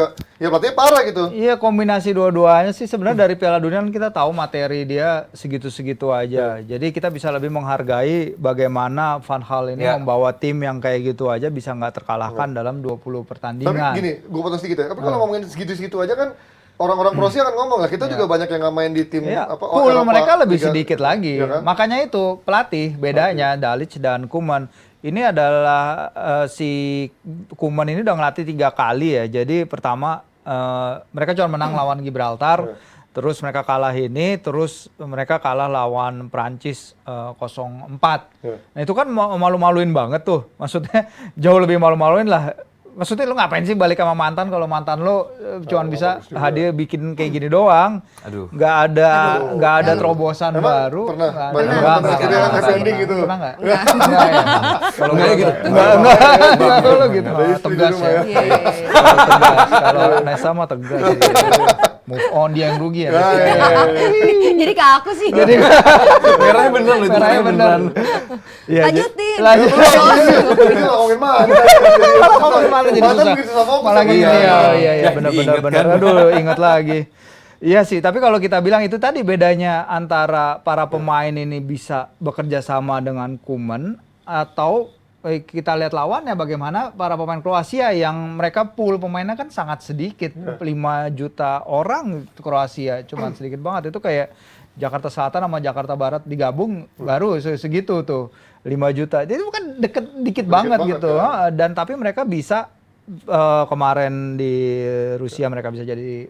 parah gitu? Iya, kombinasi dua-duanya sih. Sebenarnya dari Piala Dunia kan kita tahu materi dia segitu-segitu aja. Jadi kita bisa lebih menghargai bagaimana Van Gaal ini membawa tim yang kayak gitu aja bisa nggak terkalahkan dalam 20 pertandingan. Tapi gini, gue potong sedikit ya. Tapi kalau ngomongin segitu-segitu aja kan, orang-orang Kroasia kan ngomong lah, kita juga banyak yang nggak main di tim pool mereka lebih sedikit lagi. Kan? Makanya itu pelatih bedanya Dalic dan Koeman ini adalah si Koeman ini udah ngelatih 3 kali ya. Jadi pertama mereka cuma menang lawan Gibraltar, terus mereka kalah ini, terus mereka kalah lawan Prancis 0-4. Nah itu kan malu-maluin banget tuh. Maksudnya jauh lebih malu-maluin lah. Maksudnya lu ngapain sih balik sama mantan kalau mantan lu cuman bisa hadir bikin kayak gini doang. Aduh. Nggak ada terobosan baru. Pernah? Nggak. Happy ending gitu? Pernah nggak? Nggak ya. Kalau nggak gitu. Nggak kalau gitu. Ada istri di Tegas rumah ya. ya. Kalau tegas. Kalau Nessa mah tegas. Move on dia yang rugi ya. Jadi ke aku sih. Merahnya bener loh itu. Merahnya beneran. Iya, Lanjutin. lanjut. Ini ngomongin mana? Malah jadi Mantan susah. bikin susah fokus Malah sama gini dia. ya benar. kan? Aduh, ingat lagi. Iya sih, tapi kalau kita bilang itu tadi bedanya antara para pemain ini bisa bekerja sama dengan Koeman atau kita lihat lawannya bagaimana para pemain Kroasia yang mereka pool pemainnya kan sangat sedikit. 5 juta orang Kroasia, cuma sedikit banget. Itu kayak Jakarta Selatan sama Jakarta Barat digabung baru segitu tuh 5 juta. Jadi itu kan dikit banget gitu. Ya. Dan tapi mereka bisa kemarin di Rusia mereka bisa jadi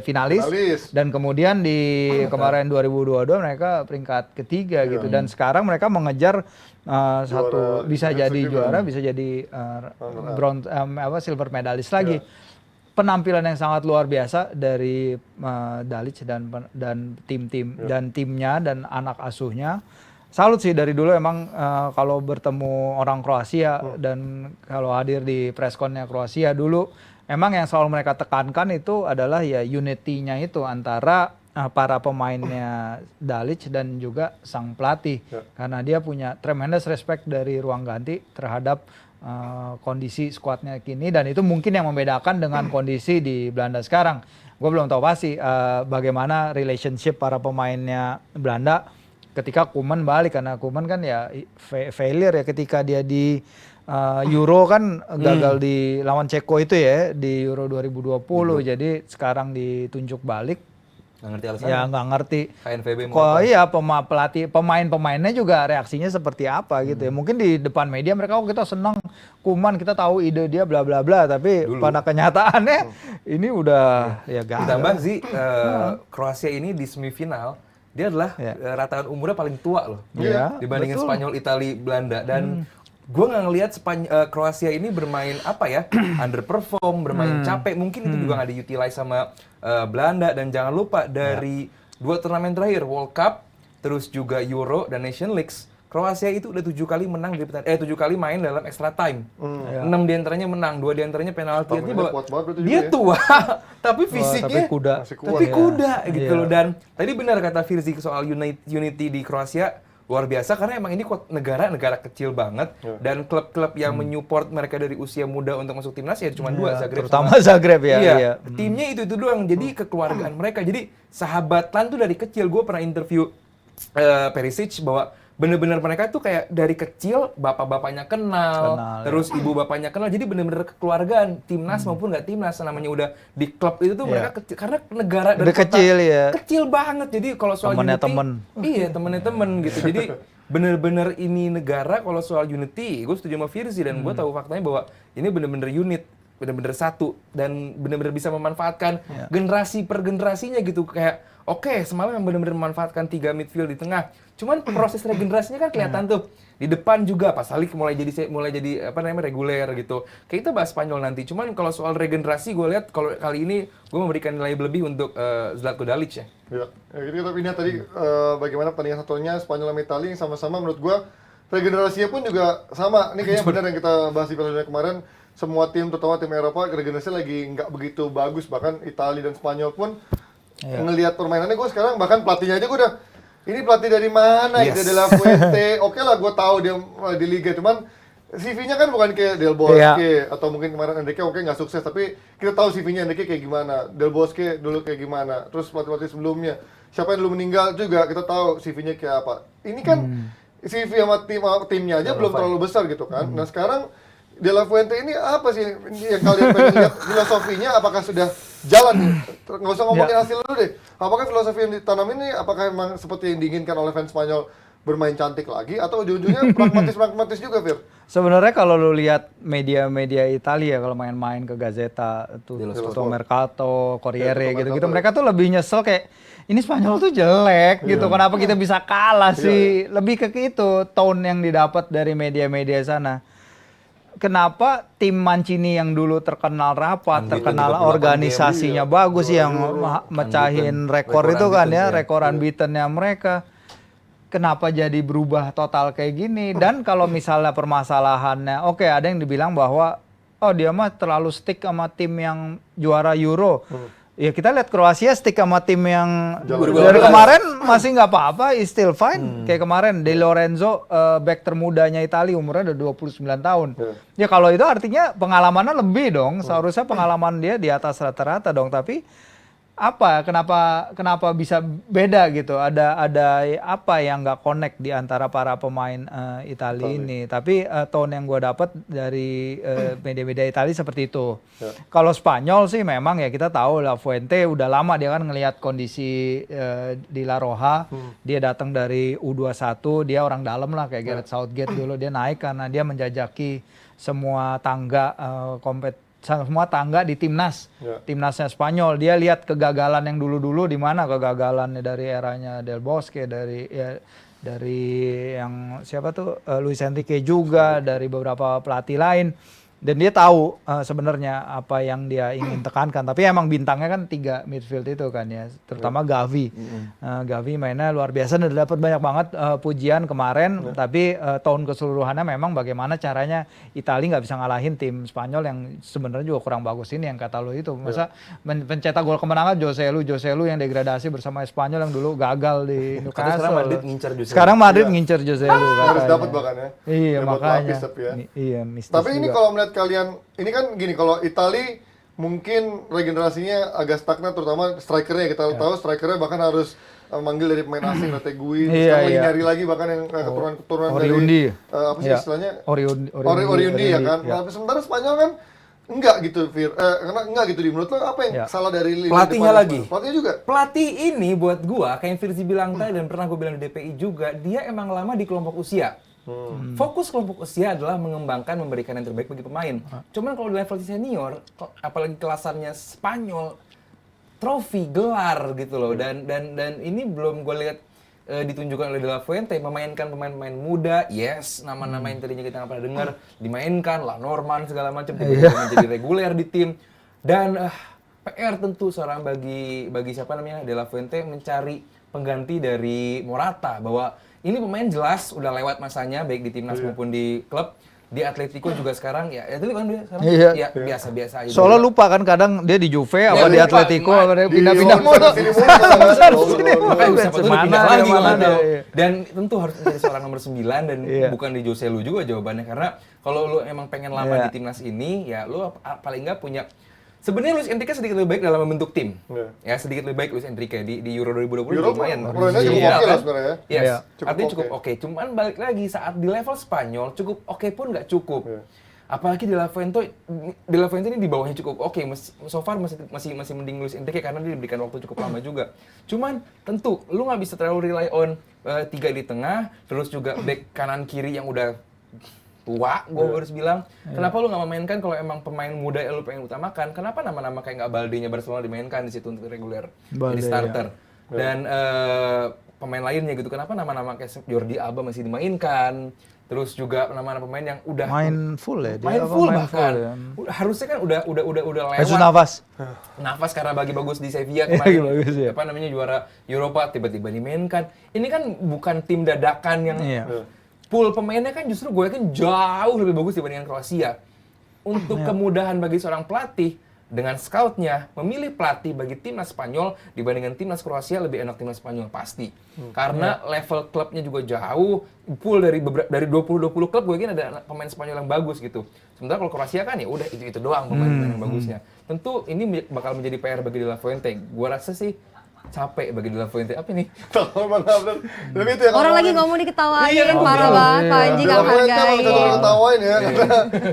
finalis dan kemudian di kemarin 2022 mereka peringkat ketiga gitu dan sekarang mereka mengejar bisa jadi juara bisa jadi bronze silver medalis lagi. Penampilan yang sangat luar biasa dari Dalic dan timnya dan anak asuhnya. Salut sih dari dulu emang kalau bertemu orang Kroasia dan kalau hadir di pressconnya Kroasia dulu emang yang selalu mereka tekankan itu adalah ya unity-nya itu antara para pemainnya Dalic dan juga sang pelatih karena dia punya tremendous respect dari ruang ganti terhadap kondisi skuadnya kini dan itu mungkin yang membedakan dengan kondisi di Belanda sekarang. Gue belum tahu pasti bagaimana relationship para pemainnya Belanda ketika Koeman balik karena Koeman kan ya failure ya ketika dia di Euro kan gagal di lawan Ceko itu ya di Euro 2020 jadi sekarang ditunjuk balik Nggak ngerti alasannya. ya nggak ngerti KNVB mau kok apa? iya pelatih pemainnya juga reaksinya seperti apa gitu ya mungkin di depan media mereka kita senang Koeman kita tahu ide dia bla bla bla tapi pada kenyataannya ini udah ya gagal. Ditambah sih Kroasia ini di semifinal dia adalah rataan umurnya paling tua loh dibandingin betul. Spanyol, Italia, Belanda dan gue nggak ngelihat Kroasia ini bermain apa ya underperform, bermain capek mungkin itu juga nggak diutilize sama Belanda dan jangan lupa dari 2 turnamen terakhir World Cup terus juga Euro dan Nation Leagues Kroasia itu udah 7 kali menang dari 7 kali main dalam extra time 6 diantaranya menang 2 diantaranya penalti dia tua tapi fisiknya tapi kuda gitu loh dan tadi benar kata Firzi soal unity di Kroasia luar biasa karena emang ini negara kecil banget dan klub-klub yang menyupport mereka dari usia muda untuk masuk timnas ya cuma 2 Zagreb terutama Zagreb ya iya. Timnya itu doang jadi kekeluargaan mereka jadi sahabatan tuh dari kecil gue pernah interview Perisic bahwa bener-bener mereka tuh kayak dari kecil bapak-bapaknya kenal terus ibu bapaknya kenal jadi bener-bener kekeluargaan timnas maupun nggak timnas namanya udah di klub itu tuh mereka kecil karena negara dan kota kecil ya kecil banget jadi kalau soal temen gitu jadi bener-bener ini negara kalau soal unity gue setuju sama Firzi dan gue tahu faktanya bahwa ini bener-bener unit bener-bener satu dan bener-bener bisa memanfaatkan generasi per generasinya gitu kayak oke, semalam yang benar-benar memanfaatkan 3 midfield di tengah. Cuman proses regenerasinya kan kelihatan tuh. Di depan juga Pak Salik mulai jadi reguler gitu. Kayak kita bahas Spanyol nanti. Cuman kalau soal regenerasi gue lihat kalau kali ini gue memberikan nilai lebih untuk Zlatko Dalic ya. Ya, gitu kita lihat tadi bagaimana pertandingan satunya Spanyol sama Italia yang sama-sama menurut gue regenerasinya pun juga sama. Ini kayaknya benar yang kita bahas di Piala Dunia kemarin. Semua tim, terutama tim Eropa, regenerasi lagi nggak begitu bagus. Bahkan Italia dan Spanyol pun ngelihat permainannya gue sekarang bahkan pelatihnya aja gue udah ini pelatih dari mana gitu De La Fuente oke lah gue tahu dia di liga cuman CV-nya kan bukan kayak Del Bosque atau mungkin kemarin Enrique nggak sukses tapi kita tahu CV-nya Enrique kayak gimana Del Bosque dulu kayak gimana terus pelatih-pelatih sebelumnya siapa yang dulu meninggal juga kita tahu CV-nya kayak apa ini kan CV sama timnya aja belum terlalu besar gitu kan nah sekarang De La Fuente ini apa sih yang kalian pengen lihat filosofinya apakah sudah jalan nih? Nggak usah ngomongin hasil dulu deh. Apakah filosofi yang ditanam ini apakah memang seperti yang diinginkan oleh fans Spanyol bermain cantik lagi atau ujung-ujungnya pragmatis juga, Fir? Sebenarnya kalau lu lihat media-media Italia kalau main-main ke Gazzetta atau Mercato, Corriere gitu-gitu, mereka tuh lebih nyesel kayak ini Spanyol tuh jelek gitu. Kenapa kita bisa kalah sih? Lebih ke itu tone yang didapat dari media-media sana. Kenapa tim Mancini yang dulu terkenal rapat, terkenal organisasinya bagus yang mecahin rekor itu kan ya, rekor unbeaten-nya mereka. Kenapa jadi berubah total kayak gini? Dan kalau misalnya permasalahannya, oke, ada yang dibilang bahwa oh dia mah terlalu stick sama tim yang juara Euro. Ya kita lihat Kroasia stick sama tim yang dari kemarin masih nggak apa-apa, is still fine. Kayak kemarin De Lorenzo, back termudanya Italia, umurnya udah 29 tahun. Ya kalau itu artinya pengalamannya lebih dong. Seharusnya pengalaman dia di atas rata-rata dong. Tapi apa? Kenapa bisa beda gitu? Ada apa yang nggak connect di antara para pemain Italia ini? Tapi tone yang gue dapat dari media-media Italia seperti itu. Kalau Spanyol sih memang ya kita tahu lah Fuente udah lama dia kan ngelihat kondisi di La Roja. Dia datang dari U21, dia orang dalam lah kayak Gareth Southgate dulu, dia naik karena dia menjajaki semua tangga semua tangga di timnas, timnasnya Spanyol. Dia lihat kegagalan yang dulu-dulu di mana kegagalannya dari eranya Del Bosque, dari yang siapa tuh Luis Enrique juga, dari beberapa pelatih lain. Dan dia tahu sebenarnya apa yang dia ingin tekankan. Tapi emang bintangnya kan 3 midfield itu kan ya, terutama Gavi. Gavi mainnya luar biasa dan dapat banyak banget pujian kemarin. Tapi tahun keseluruhannya memang bagaimana caranya Italia nggak bisa ngalahin tim Spanyol yang sebenarnya juga kurang bagus ini yang kata lo itu. Masa pencetak gol kemenangan Jose Lu yang degradasi bersama Spanyol yang dulu gagal di Newcastle. Sekarang Madrid ngincer Jose Lu. Sekarang Madrid ngincer Jose Lu. Harus dapat bahkan ya. Iya makanya. Iya, mistis tapi ini juga. kalau melihat kalian, ini kan gini, kalau Itali mungkin regenerasinya agak stagnan, terutama strikernya. Kita tahu strikernya bahkan harus manggil dari pemain asing, Retegui, sekarang lagi nyari lagi bahkan yang keturunan dari apa sih istilahnya? Oriundi ya kan. Nah, sementara Spanyol kan enggak gitu, Fir. Karena enggak gitu di menurut lo apa yang salah dari pelatihnya lagi? Pelatihnya juga. Pelatih ini buat gua kayak yang Firzi bilang tadi dan pernah gua bilang di DPI juga, dia emang lama di kelompok usia. Fokus kelompok usia adalah mengembangkan, memberikan yang terbaik bagi pemain. Cuman kalau di level senior, apalagi kelasannya Spanyol, trofi, gelar gitu loh. Dan ini belum gue lihat ditunjukkan oleh De La Fuente, memainkan pemain-pemain muda, yes, nama-nama yang tadinya kita nggak pernah dengar, dimainkan, La Norman segala macam, tiba-tiba menjadi reguler di tim. Dan PR tentu seorang bagi siapa namanya De La Fuente mencari pengganti dari Morata, bahwa ini pemain jelas udah lewat masanya baik di timnas maupun di klub. Di Atletico juga sekarang ya itu kan dia sekarang ya biasa-biasa aja. Soalnya lupa kan kadang dia di Juve apa di Atletico apa dia pindah-pindah mulu. Makanya siapa tuh pindah lagi dan tentu harus menjadi seorang nomor 9 dan bukan di Jose Lu juga jawabannya, karena kalau lu emang pengen lama di timnas ini ya lu paling nggak punya. Sebenarnya Luis Enrique sedikit lebih baik dalam membentuk tim. Ya, sedikit lebih baik Luis Enrique di Euro 2020 lumayan. Permainannya cukup oke lah sebenarnya. Yes. Artinya cukup oke. Cuman balik lagi saat di level Spanyol cukup oke pun nggak cukup. Apalagi De La Fuente ini di bawahnya cukup oke. So far masih mending Luis Enrique karena dia diberikan waktu cukup lama juga. Cuman tentu lu nggak bisa terlalu rely on 3 di tengah, terus juga back kanan kiri yang udah tua, gue harus bilang. Kenapa lu nggak memainkan kalau emang pemain muda yang lu pengen utamakan? Kenapa nama-nama kayak nggak Balde-nya Barcelona dimainkan di situ untuk reguler jadi starter? Dan pemain lainnya gitu, kenapa nama-nama kayak Jordi Alba masih dimainkan? Terus juga nama-nama pemain yang udah main full ya, main full bahkan. Harusnya kan udah lewat. Nafas karena bagi bagus di Sevilla kemarin. Apa namanya juara Eropa tiba-tiba dimainkan. Ini kan bukan tim dadakan yang pool pemainnya kan justru gue yakin jauh lebih bagus dibandingkan Kroasia. Untuk kemudahan bagi seorang pelatih dengan scoutnya memilih pelatih bagi timnas Spanyol dibandingkan timnas Kroasia, lebih enak timnas Spanyol pasti. Karena level klubnya juga jauh. Pool dari 20 klub gue yakin ada pemain Spanyol yang bagus gitu. Sementara kalau Kroasia kan ya udah itu doang pemain yang bagusnya. Tentu ini bakal menjadi PR bagi De La Fuente. Gue rasa sih capek bagi De La Fuente. Apa nih? Orang lagi ngomong diketawain, parah banget, Pak Anji nggak hargain. Ketawain ya.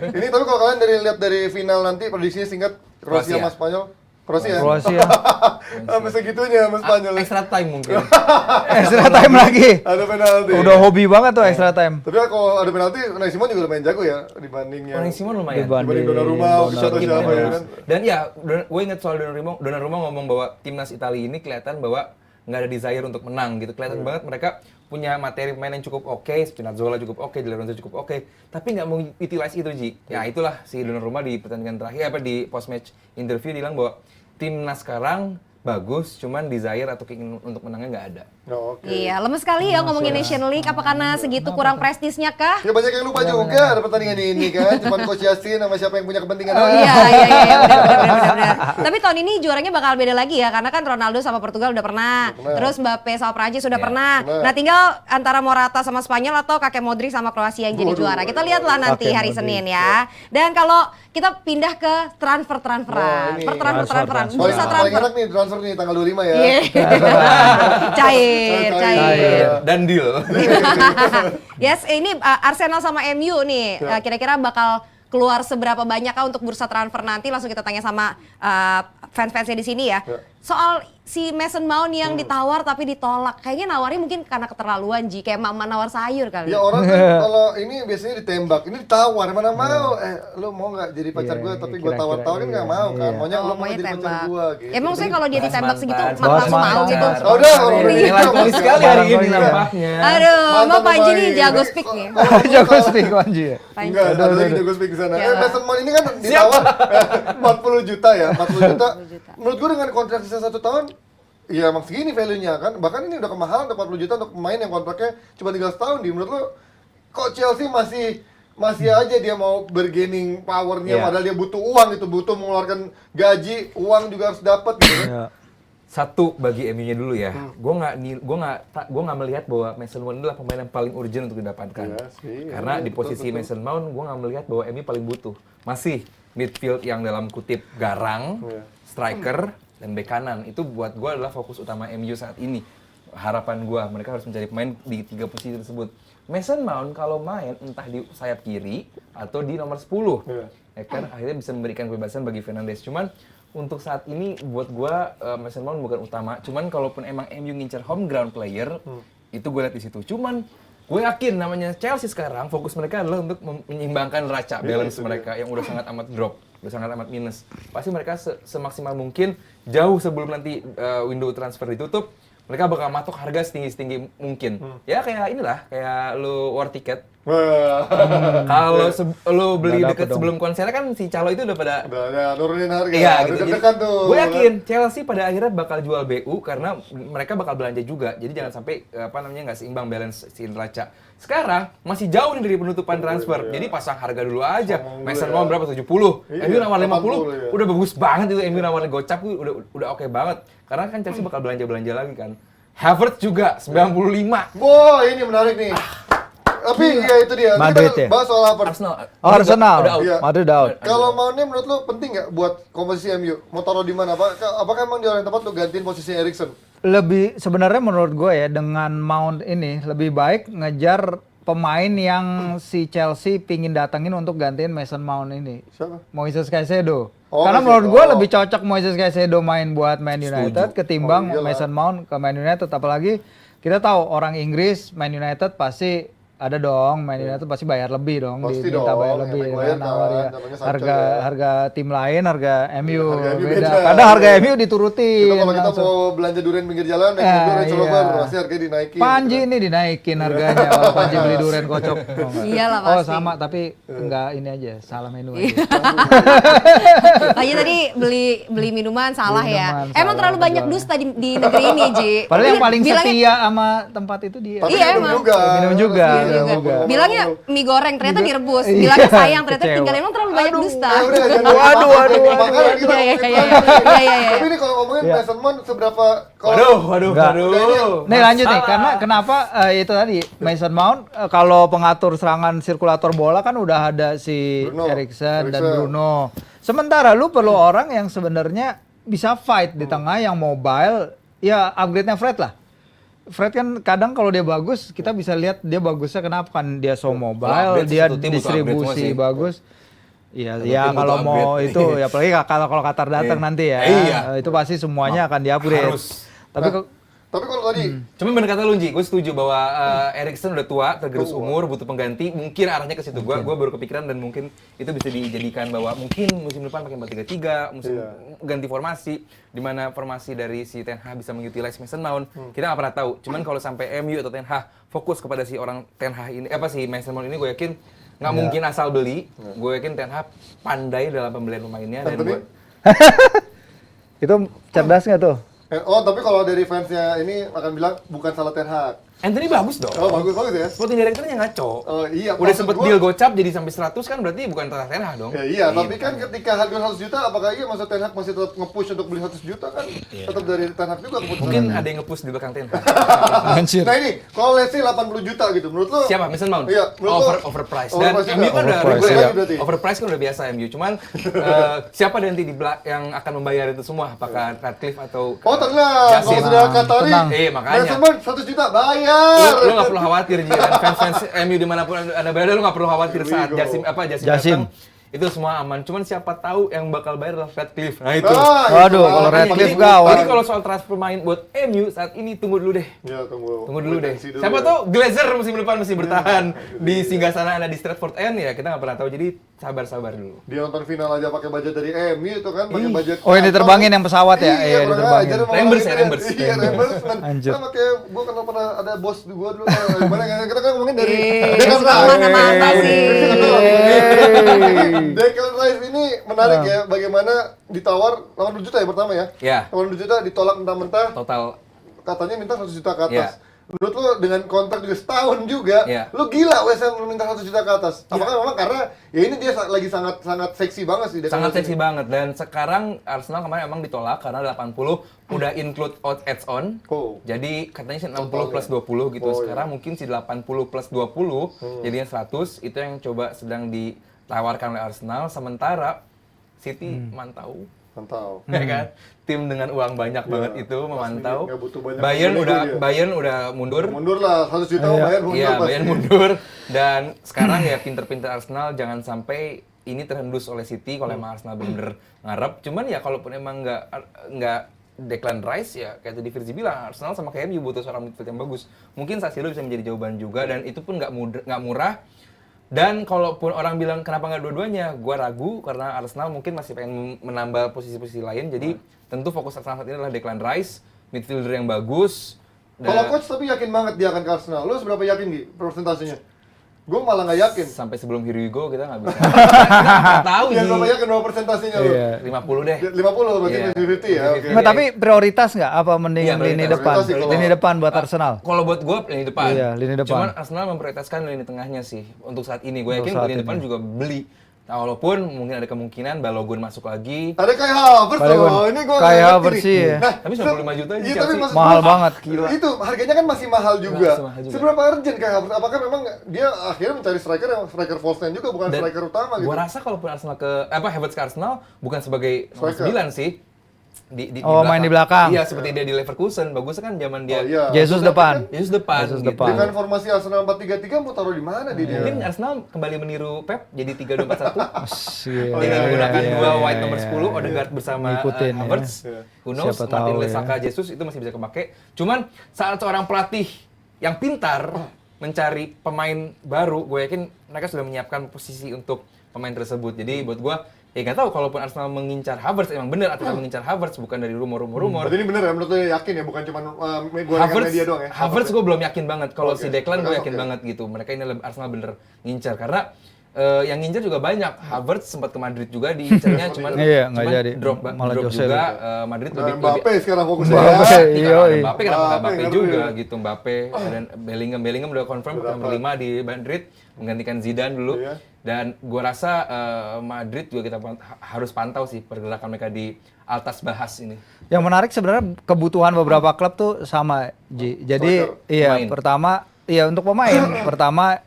Ini tapi kalau kalian lihat dari final nanti prediksinya singkat Kroasia sama Spanyol. Kroasia. Sampai segitunya sama Spanyol. Extra time mungkin. Extra time lagi. Ada penalti. Udah hobi banget tuh extra time. Tapi kalau ada penalti, Unai Simon juga lumayan jago ya dibanding yang Unai Simon lumayan. dibanding Donnarumma, atau siapa ya kan. Dan ya, gue inget soal Donnarumma ngomong bahwa timnas Italia ini kelihatan bahwa nggak ada desire untuk menang gitu. Kelihatan banget mereka punya materi pemain yang cukup oke, Spinazzola cukup oke, Di Lorenzo cukup oke, tapi nggak mau utilize itu, Ji. Ya itulah si Donnarumma di pertandingan terakhir, di post match interview bilang bahwa timnas sekarang bagus, cuman desire atau keinginan untuk menangnya nggak ada. Oh, oke. Iya, lemes sekali ya ngomongin Nation League. Apa karena segitu kurang prestisnya kah? Ya banyak yang lupa juga ada pertandingan ini kan, cuman Coach Yasin sama siapa yang punya kepentingan. Oh iya, benar. Tapi tahun ini juaranya bakal beda lagi ya, karena kan Ronaldo sama Portugal udah pernah, terus Mbappe sama Prancis sudah pernah. Nah tinggal antara Morata sama Spanyol atau kakek Modric sama Kroasia yang jadi juara. Kita lihatlah nanti hari Senin ya. Dan kalau kita pindah ke transferan, bursa Paling transfer. enak nih transfer nih tanggal 25 ya. Cair. Dan deal. Yes, ini Arsenal sama MU nih, kira-kira bakal keluar seberapa banyak kah untuk bursa transfer nanti? Langsung kita tanya sama fans-fansnya di sini ya. Soal si Mason Mount yang ditawar tapi ditolak, kayaknya nawarnya mungkin karena keterlaluan, Ji, kayak mama nawar sayur kali. Ya orang kan kalau ini biasanya ditembak, ini ditawar, mana mau, lu mau nggak jadi pacar gue, tapi gue tawar-tawar kan nggak mau kan, maunya lu mau jadi pacar gue gitu. Emang saya kalau dia ditembak segitu mantan. langsung mau gitu. Udah, Melankolis sekali hari ini nampaknya. Aduh, Mantan mau Panji pemain. nih jago speak nih. Jago speak Panji ya. Enggak, ada lagi jago speak di sana. Mason Mount ini kan ditawar 40 juta ya, 40 juta. Menurut gue dengan kontrak sisa 1 tahun, ya emang segini value-nya kan. Bahkan ini udah kemahalan, udah 40 juta untuk pemain yang kontraknya cuma 3 tahun. Menurut lo, kok Chelsea masih aja dia mau bergaining power-nya, padahal dia butuh uang gitu, butuh mengeluarkan gaji, uang juga harus dapat gitu kan. Satu bagi MU-nya dulu ya. Gue nggak melihat bahwa Mason Mount adalah pemain yang paling urgent untuk didapatkan. Iya sih, Karena di posisi Mason Mount gue nggak melihat bahwa MU paling butuh. Masih midfield yang dalam kutip garang, striker dan bek kanan. Itu buat gue adalah fokus utama MU saat ini. Harapan gue mereka harus mencari pemain di 3 posisi tersebut. Mason Mount kalau main entah di sayap kiri atau di nomor 10. Ya kan akhirnya bisa memberikan kebebasan bagi Fernandes. Cuman untuk saat ini buat gue Mason Mount bukan utama. Cuman kalaupun emang MU ngincer home ground player, itu gue lihat di situ. Cuman gue yakin namanya Chelsea sekarang fokus mereka adalah untuk menyeimbangkan neraca balance mereka yang udah sangat amat drop, udah sangat amat minus. Pasti mereka semaksimal mungkin jauh sebelum nanti window transfer ditutup, mereka bakal matok harga setinggi mungkin. Ya kayak inilah, kayak lu war tiket. Kalau lu beli deket sebelum konsernya kan si calo itu udah pada nurunin harga. Iya gitu. Deg-degan tuh. Gue yakin Chelsea pada akhirnya bakal jual BU karena mereka bakal belanja juga. Jadi jangan sampai nggak seimbang balance si neraca. Sekarang masih jauh nih dari penutupan transfer. Jadi pasang harga dulu aja. Mason Mount berapa? 70. MU nawar 50. Udah bagus banget itu MU nawarin gocap udah oke banget. Karena kan Chelsea bakal belanja lagi kan. Havertz juga 95. Wah, ini menarik nih. Tapi ya itu dia. Madrid Kita ya? bahas soal Havertz. Arsenal. Udah out. Iya. Madrid out. Kalau Mountnya menurut lu penting nggak buat komposisi MU? Mau taruh di mana? Apakah emang dia orang yang tepat lu gantiin posisi Eriksen? Lebih sebenarnya menurut gue ya dengan Mount ini lebih baik ngejar pemain yang si Chelsea pingin datengin untuk gantiin Mason Mount ini. Siapa? Moises Caicedo. Oh, Karena Caicedo. menurut gue lebih cocok Moises Caicedo main buat Man United ketimbang Oh, iyalah. Mason Mount ke Man United. Apalagi kita tahu orang Inggris Man United pasti ada dong, Man United pasti bayar lebih dong, Pasti diminta dong, bayar lebih yang kan, bayar nawar ya. kan, namanya Sancho Harga ya. harga tim lain, harga MU Harga MU beda. beda. Kadang harga MU diturutin. Itu kalau kita langsung. mau belanja durian pinggir jalan, naik mobil Range Rover, pasti harganya dinaikin. Panji gitu ini dinaikin harganya kalau Panji beli durian kocok. Iyalah Oh pasti. sama tapi enggak ini aja, salah menu aja. Panji tadi beli minuman salah ya. Minuman Emang salah, terlalu banyak betul. dusta di negeri ini, Ji. Padahal yang paling Bilangnya- setia sama tempat itu dia. Tapi Iya, minum emang. juga. Minum juga, Iya, minum iya. juga. Bilangnya mie goreng ternyata direbus. Iya, Bilangnya sayang ternyata kecewa. tinggalin. Emang terlalu banyak dusta. Ya udah, jangan Waduh, waduh, Makanya kita Iya, iya, ngomongin iya, lagi. iya. Tapi ini kalau ngomongin Mason Mount seberapa Waduh. Nih lanjut nih, karena kenapa itu tadi Mason Mount kalau pengatur serangan sirkulator bola kan udah ada si Bruno. Eriksen dan Eriksen. Bruno. Sementara lu perlu orang yang sebenarnya bisa fight di tengah yang mobile, ya upgrade-nya Fred lah. Fred kan kadang kalau dia bagus, kita bisa lihat dia bagusnya kenapa kan dia so mobile, upgrade dia satu tim butuh upgrade semua distribusi sih. bagus. Iya, Atau ya mungkin kalau butuh mau upgrade. itu ya apalagi kalau Qatar datang nanti ya. Iya. Itu pasti semuanya akan di-upgrade. Harus. Tapi Tapi kalau tadi Cuma bener kata lu, Ji, gue setuju bahwa Erikson udah tua, tergerus umur, butuh pengganti, mungkin arahnya ke situ. Gue baru kepikiran dan mungkin itu bisa dijadikan bahwa mungkin musim depan pakai 4-3-3, musim ganti formasi, di mana formasi dari si Ten Hag bisa mengutilize Mason Mount. Kita nggak pernah tahu. Cuman kalau sampai MU atau Ten Hag fokus kepada si orang Ten Hag ini, si Mason Mount ini, gue yakin nggak mungkin asal beli. Gue yakin Ten Hag pandai dalam pembelian pemainnya dan gue itu cerdas nggak tuh? tapi kalau dari fansnya ini akan bilang bukan salah Ten Hag. Anthony bagus dong. Oh, bagus ya. Sporting director-nya ngaco. Oh iya. Udah maksud sempet gua- deal gocap jadi sampai 100 kan berarti bukan Ten Hag dong. Ya, iya, tapi kan ketika harga 100 juta, apakah iya masa Ten Hag masih tetap nge-push untuk beli 100 juta kan? Tetap dari Ten Hag juga keputusan. Mungkin ada yang nge-push di belakang Ten Hag. Anjir. Nah ini, kalau let's say 80 juta gitu, menurut lo? Siapa? Mason Mount? Iya, menurut lo? Overpriced. Dan Overpriced MU kan juga. udah Overpriced, regular. iya. Berarti. Overpriced kan udah biasa MU. Cuman siapa nanti yang akan membayar itu semua? Apakah Radcliffe atau Oh tenang, kalau Jasim? sudah Qatari, Tenang. Makanya. Mason Mount 100 juta bayar. Lu nggak perlu khawatir, Ji. Dan fans MU dimanapun anda berada, lu nggak perlu khawatir Here we saat go. Jasim Jasim. datang. Itu semua aman. Cuman siapa tahu yang bakal bayar adalah Radcliffe. Nah itu. Waduh, kalau Radcliffe gawat. Jadi kalau soal transfer main buat MU saat ini tunggu dulu deh. Ya tunggu. Tunggu dulu deh. Wait and see dulu Siapa ya. tahu Glazer musim depan masih bertahan di singgasana Anda di Stratford End ya, kita nggak pernah tahu. Jadi sabar-sabar dulu. Dia nonton final aja pakai budget dari MU itu kan, pakai budget. Oh, ini terbangin yang pesawat ya? Iya, Iya, diterbangin. Reimburse ya, reimburse. Iya, reimburse. Anjir. Sama kayak gua kan pernah ada bos gua dulu. Gimana kita kan ngomongin dari suka kemana-mana sih. Declan Rice ini menarik ya, bagaimana ditawar 80 juta ya pertama ya? Ya. 80 juta ditolak mentah-mentah, Total katanya minta 100 juta ke atas. Ya. Menurut lu dengan kontrak juga setahun juga, Ya. lu gila West Ham minta 100 juta ke atas. Apakah memang karena ya ini dia lagi sangat seksi banget sih. Declan sangat Rice seksi ini. banget, dan sekarang Arsenal kemarin emang ditolak karena 80 udah include odds on. Oh. Jadi katanya sih 60 plus 20 gitu. Oh, Sekarang mungkin si 80 plus 20 jadinya 100, itu yang coba sedang ditawarkan oleh Arsenal. Sementara City mantau. Mantap. Ya kan? Tim dengan uang banyak banget itu memantau. nggak butuh banyak Bayern nego udah dia. Bayern udah mundur. Mundur lah, 100 juta Bayern mundur Iya, pasti. Bayern mundur. Dan sekarang ya pinter-pinter Arsenal jangan sampai ini terhendus oleh City kalau emang Arsenal bener ngarep. Cuman ya kalaupun emang nggak Declan Rice ya kayak tadi Virzi bilang, Arsenal sama kayak MU butuh seorang midfield yang bagus. Mungkin Sassuolo bisa menjadi jawaban juga, dan itu pun nggak murah. Dan kalaupun orang bilang kenapa nggak dua-duanya, gue ragu karena Arsenal mungkin masih pengen menambah posisi-posisi lain. Jadi tentu fokus Arsenal saat ini adalah Declan Rice, midfielder yang bagus. Kalau coach tapi yakin banget dia akan ke Arsenal. Lu seberapa yakin Gi persentasenya? Gue malah nggak yakin. Sampai sebelum Here We Go kita nggak bisa. Kita nggak tahu Ya sih. berapa yakin berapa persentasenya lu? Iya. 50 deh. 50 berarti Iya. 50-50 ya. Oke. Nggak, tapi prioritas nggak? Apa mending Iya, lini prioritas. depan? Prioritas sih kalau- Lini depan buat Arsenal. Kalau buat gue lini depan. Iya, lini depan. Cuman Arsenal memprioritaskan lini tengahnya sih untuk saat ini. Gue Untuk yakin saat lini ini. depan juga beli. Nah, walaupun mungkin ada kemungkinan Balogun masuk lagi. Ada Kai Havertz Balogun. loh. Ini gue Kai Havertz sih, ya. Tapi 95 juta aja Iya, Chelsea. tapi maksud Mahal gua, banget. Itu harganya kan masih mahal juga. Masih mahal juga. Seberapa urgent Kai Havertz? Apakah memang dia akhirnya mencari striker yang striker false nine juga bukan Dan striker utama gitu? Gua rasa kalaupun Arsenal Havertz ke Arsenal bukan sebagai nomor Striker. 9 sih. Oh, main di belakang. Iya, seperti dia di Leverkusen. Bagusnya kan zaman dia. Oh, iya. Jesus Tapi depan. kan Yesus depan. Yesus gitu. depan. Dengan formasi Arsenal 4-3-3 mau taruh di mana dia? Mungkin Arsenal kembali meniru Pep jadi 3-2-4-1. Iya, Dengan menggunakan iya, dua iya, white nomor iya, 10, iya. Odegaard bersama Ngikutin, ya. Havertz. Iya. Who knows, Siapa Martin tahu, Saka, Jesus itu masih bisa kepake. Cuman saat seorang pelatih yang pintar mencari pemain baru, gue yakin mereka sudah menyiapkan posisi untuk pemain tersebut. Jadi buat gue, ya nggak tahu kalaupun Arsenal mengincar Havertz emang bener atau mengincar Havertz bukan dari rumor-rumor. Berarti ini bener ya menurut lo yakin ya, bukan cuma gue Havertz, media doang ya? Havertz gue belum yakin banget. Kalau Oke. si Declan gue yakin Oke. banget gitu. Mereka ini Arsenal bener ngincar karena yang ngincar juga banyak. Havertz sempat ke Madrid juga diincarnya, cuman Iya, nggak jadi. drop Malah drop Jose juga. gitu. Madrid Nah, lebih Mbappe sekarang fokusnya Mbappe. ya. Iya, Iya, iya. Mbappe kenapa nggak Mbappe, Mbappe ngerti juga ya. gitu. Mbappe dan Bellingham udah confirm Udah nomor 5 di Madrid menggantikan Zidane dulu. Iya. Dan gua rasa Madrid juga kita harus pantau sih pergerakan mereka di atas bahas ini. Yang menarik sebenarnya kebutuhan beberapa klub tuh sama, Ji. Jadi Striker. iya, Pemain. pertama iya untuk pemain. Pertama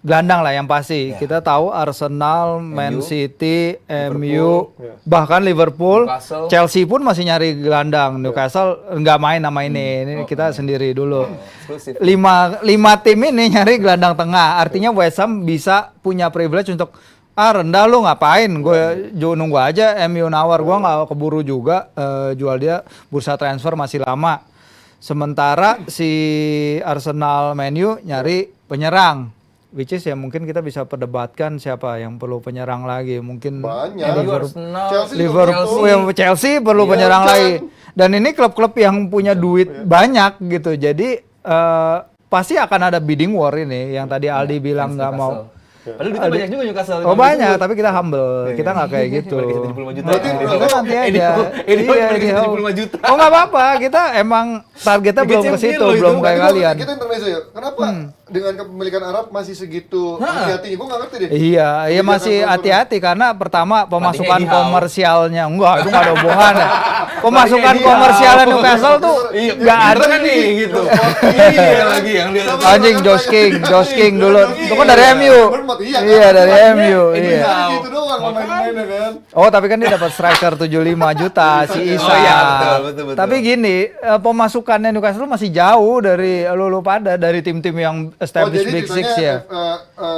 gelandang lah yang pasti. Kita tahu Arsenal, Man City, MU, Iya. bahkan Liverpool, Newcastle. Chelsea pun masih nyari gelandang. Newcastle nggak main nama ini. Ini kita sendiri dulu. Eksklusif. Lima tim ini nyari gelandang tengah. Artinya West Ham bisa punya privilege untuk Rendah lu ngapain? Gue nunggu aja MU nawar, gue nggak keburu juga jual dia, bursa transfer masih lama. Sementara si Arsenal Man U nyari penyerang, which is ya mungkin kita bisa perdebatkan siapa yang perlu penyerang lagi. Mungkin Banyak. Chelsea perlu penyerang lagi. Dan ini klub-klub yang punya duit banyak gitu. Jadi pasti akan ada bidding war ini yang tadi Aldi bilang nggak mau. Padahal duitnya banyak juga Newcastle. Oh banyak, tapi kita humble, kita nggak kayak gitu. Kita 75 juta. Berarti Kita nanti aja. Ini 75 juta. Oh nggak apa-apa, kita emang targetnya belum ke situ, belum kayak kalian. Kita intermezzo ya. Kenapa dengan kepemilikan Arab masih segitu hati-hatinya? Gue nggak ngerti deh. Iya masih hati-hati karena pertama pemasukan komersialnya itu nggak ada hubungannya. Pemasukan komersialnya Newcastle tuh nggak ada kan nih gitu. Iya lagi yang dia. Anjing Josh King dulu. Itu kan dari MU. Iya dari MU. Iya. Gitu doang main-mainnya kan. Oh tapi kan dia dapat striker 75 juta si Isa. Oh iya betul. Tapi gini, pemasukannya Newcastle masih jauh dari lu pada dari tim-tim yang established Big Six ya.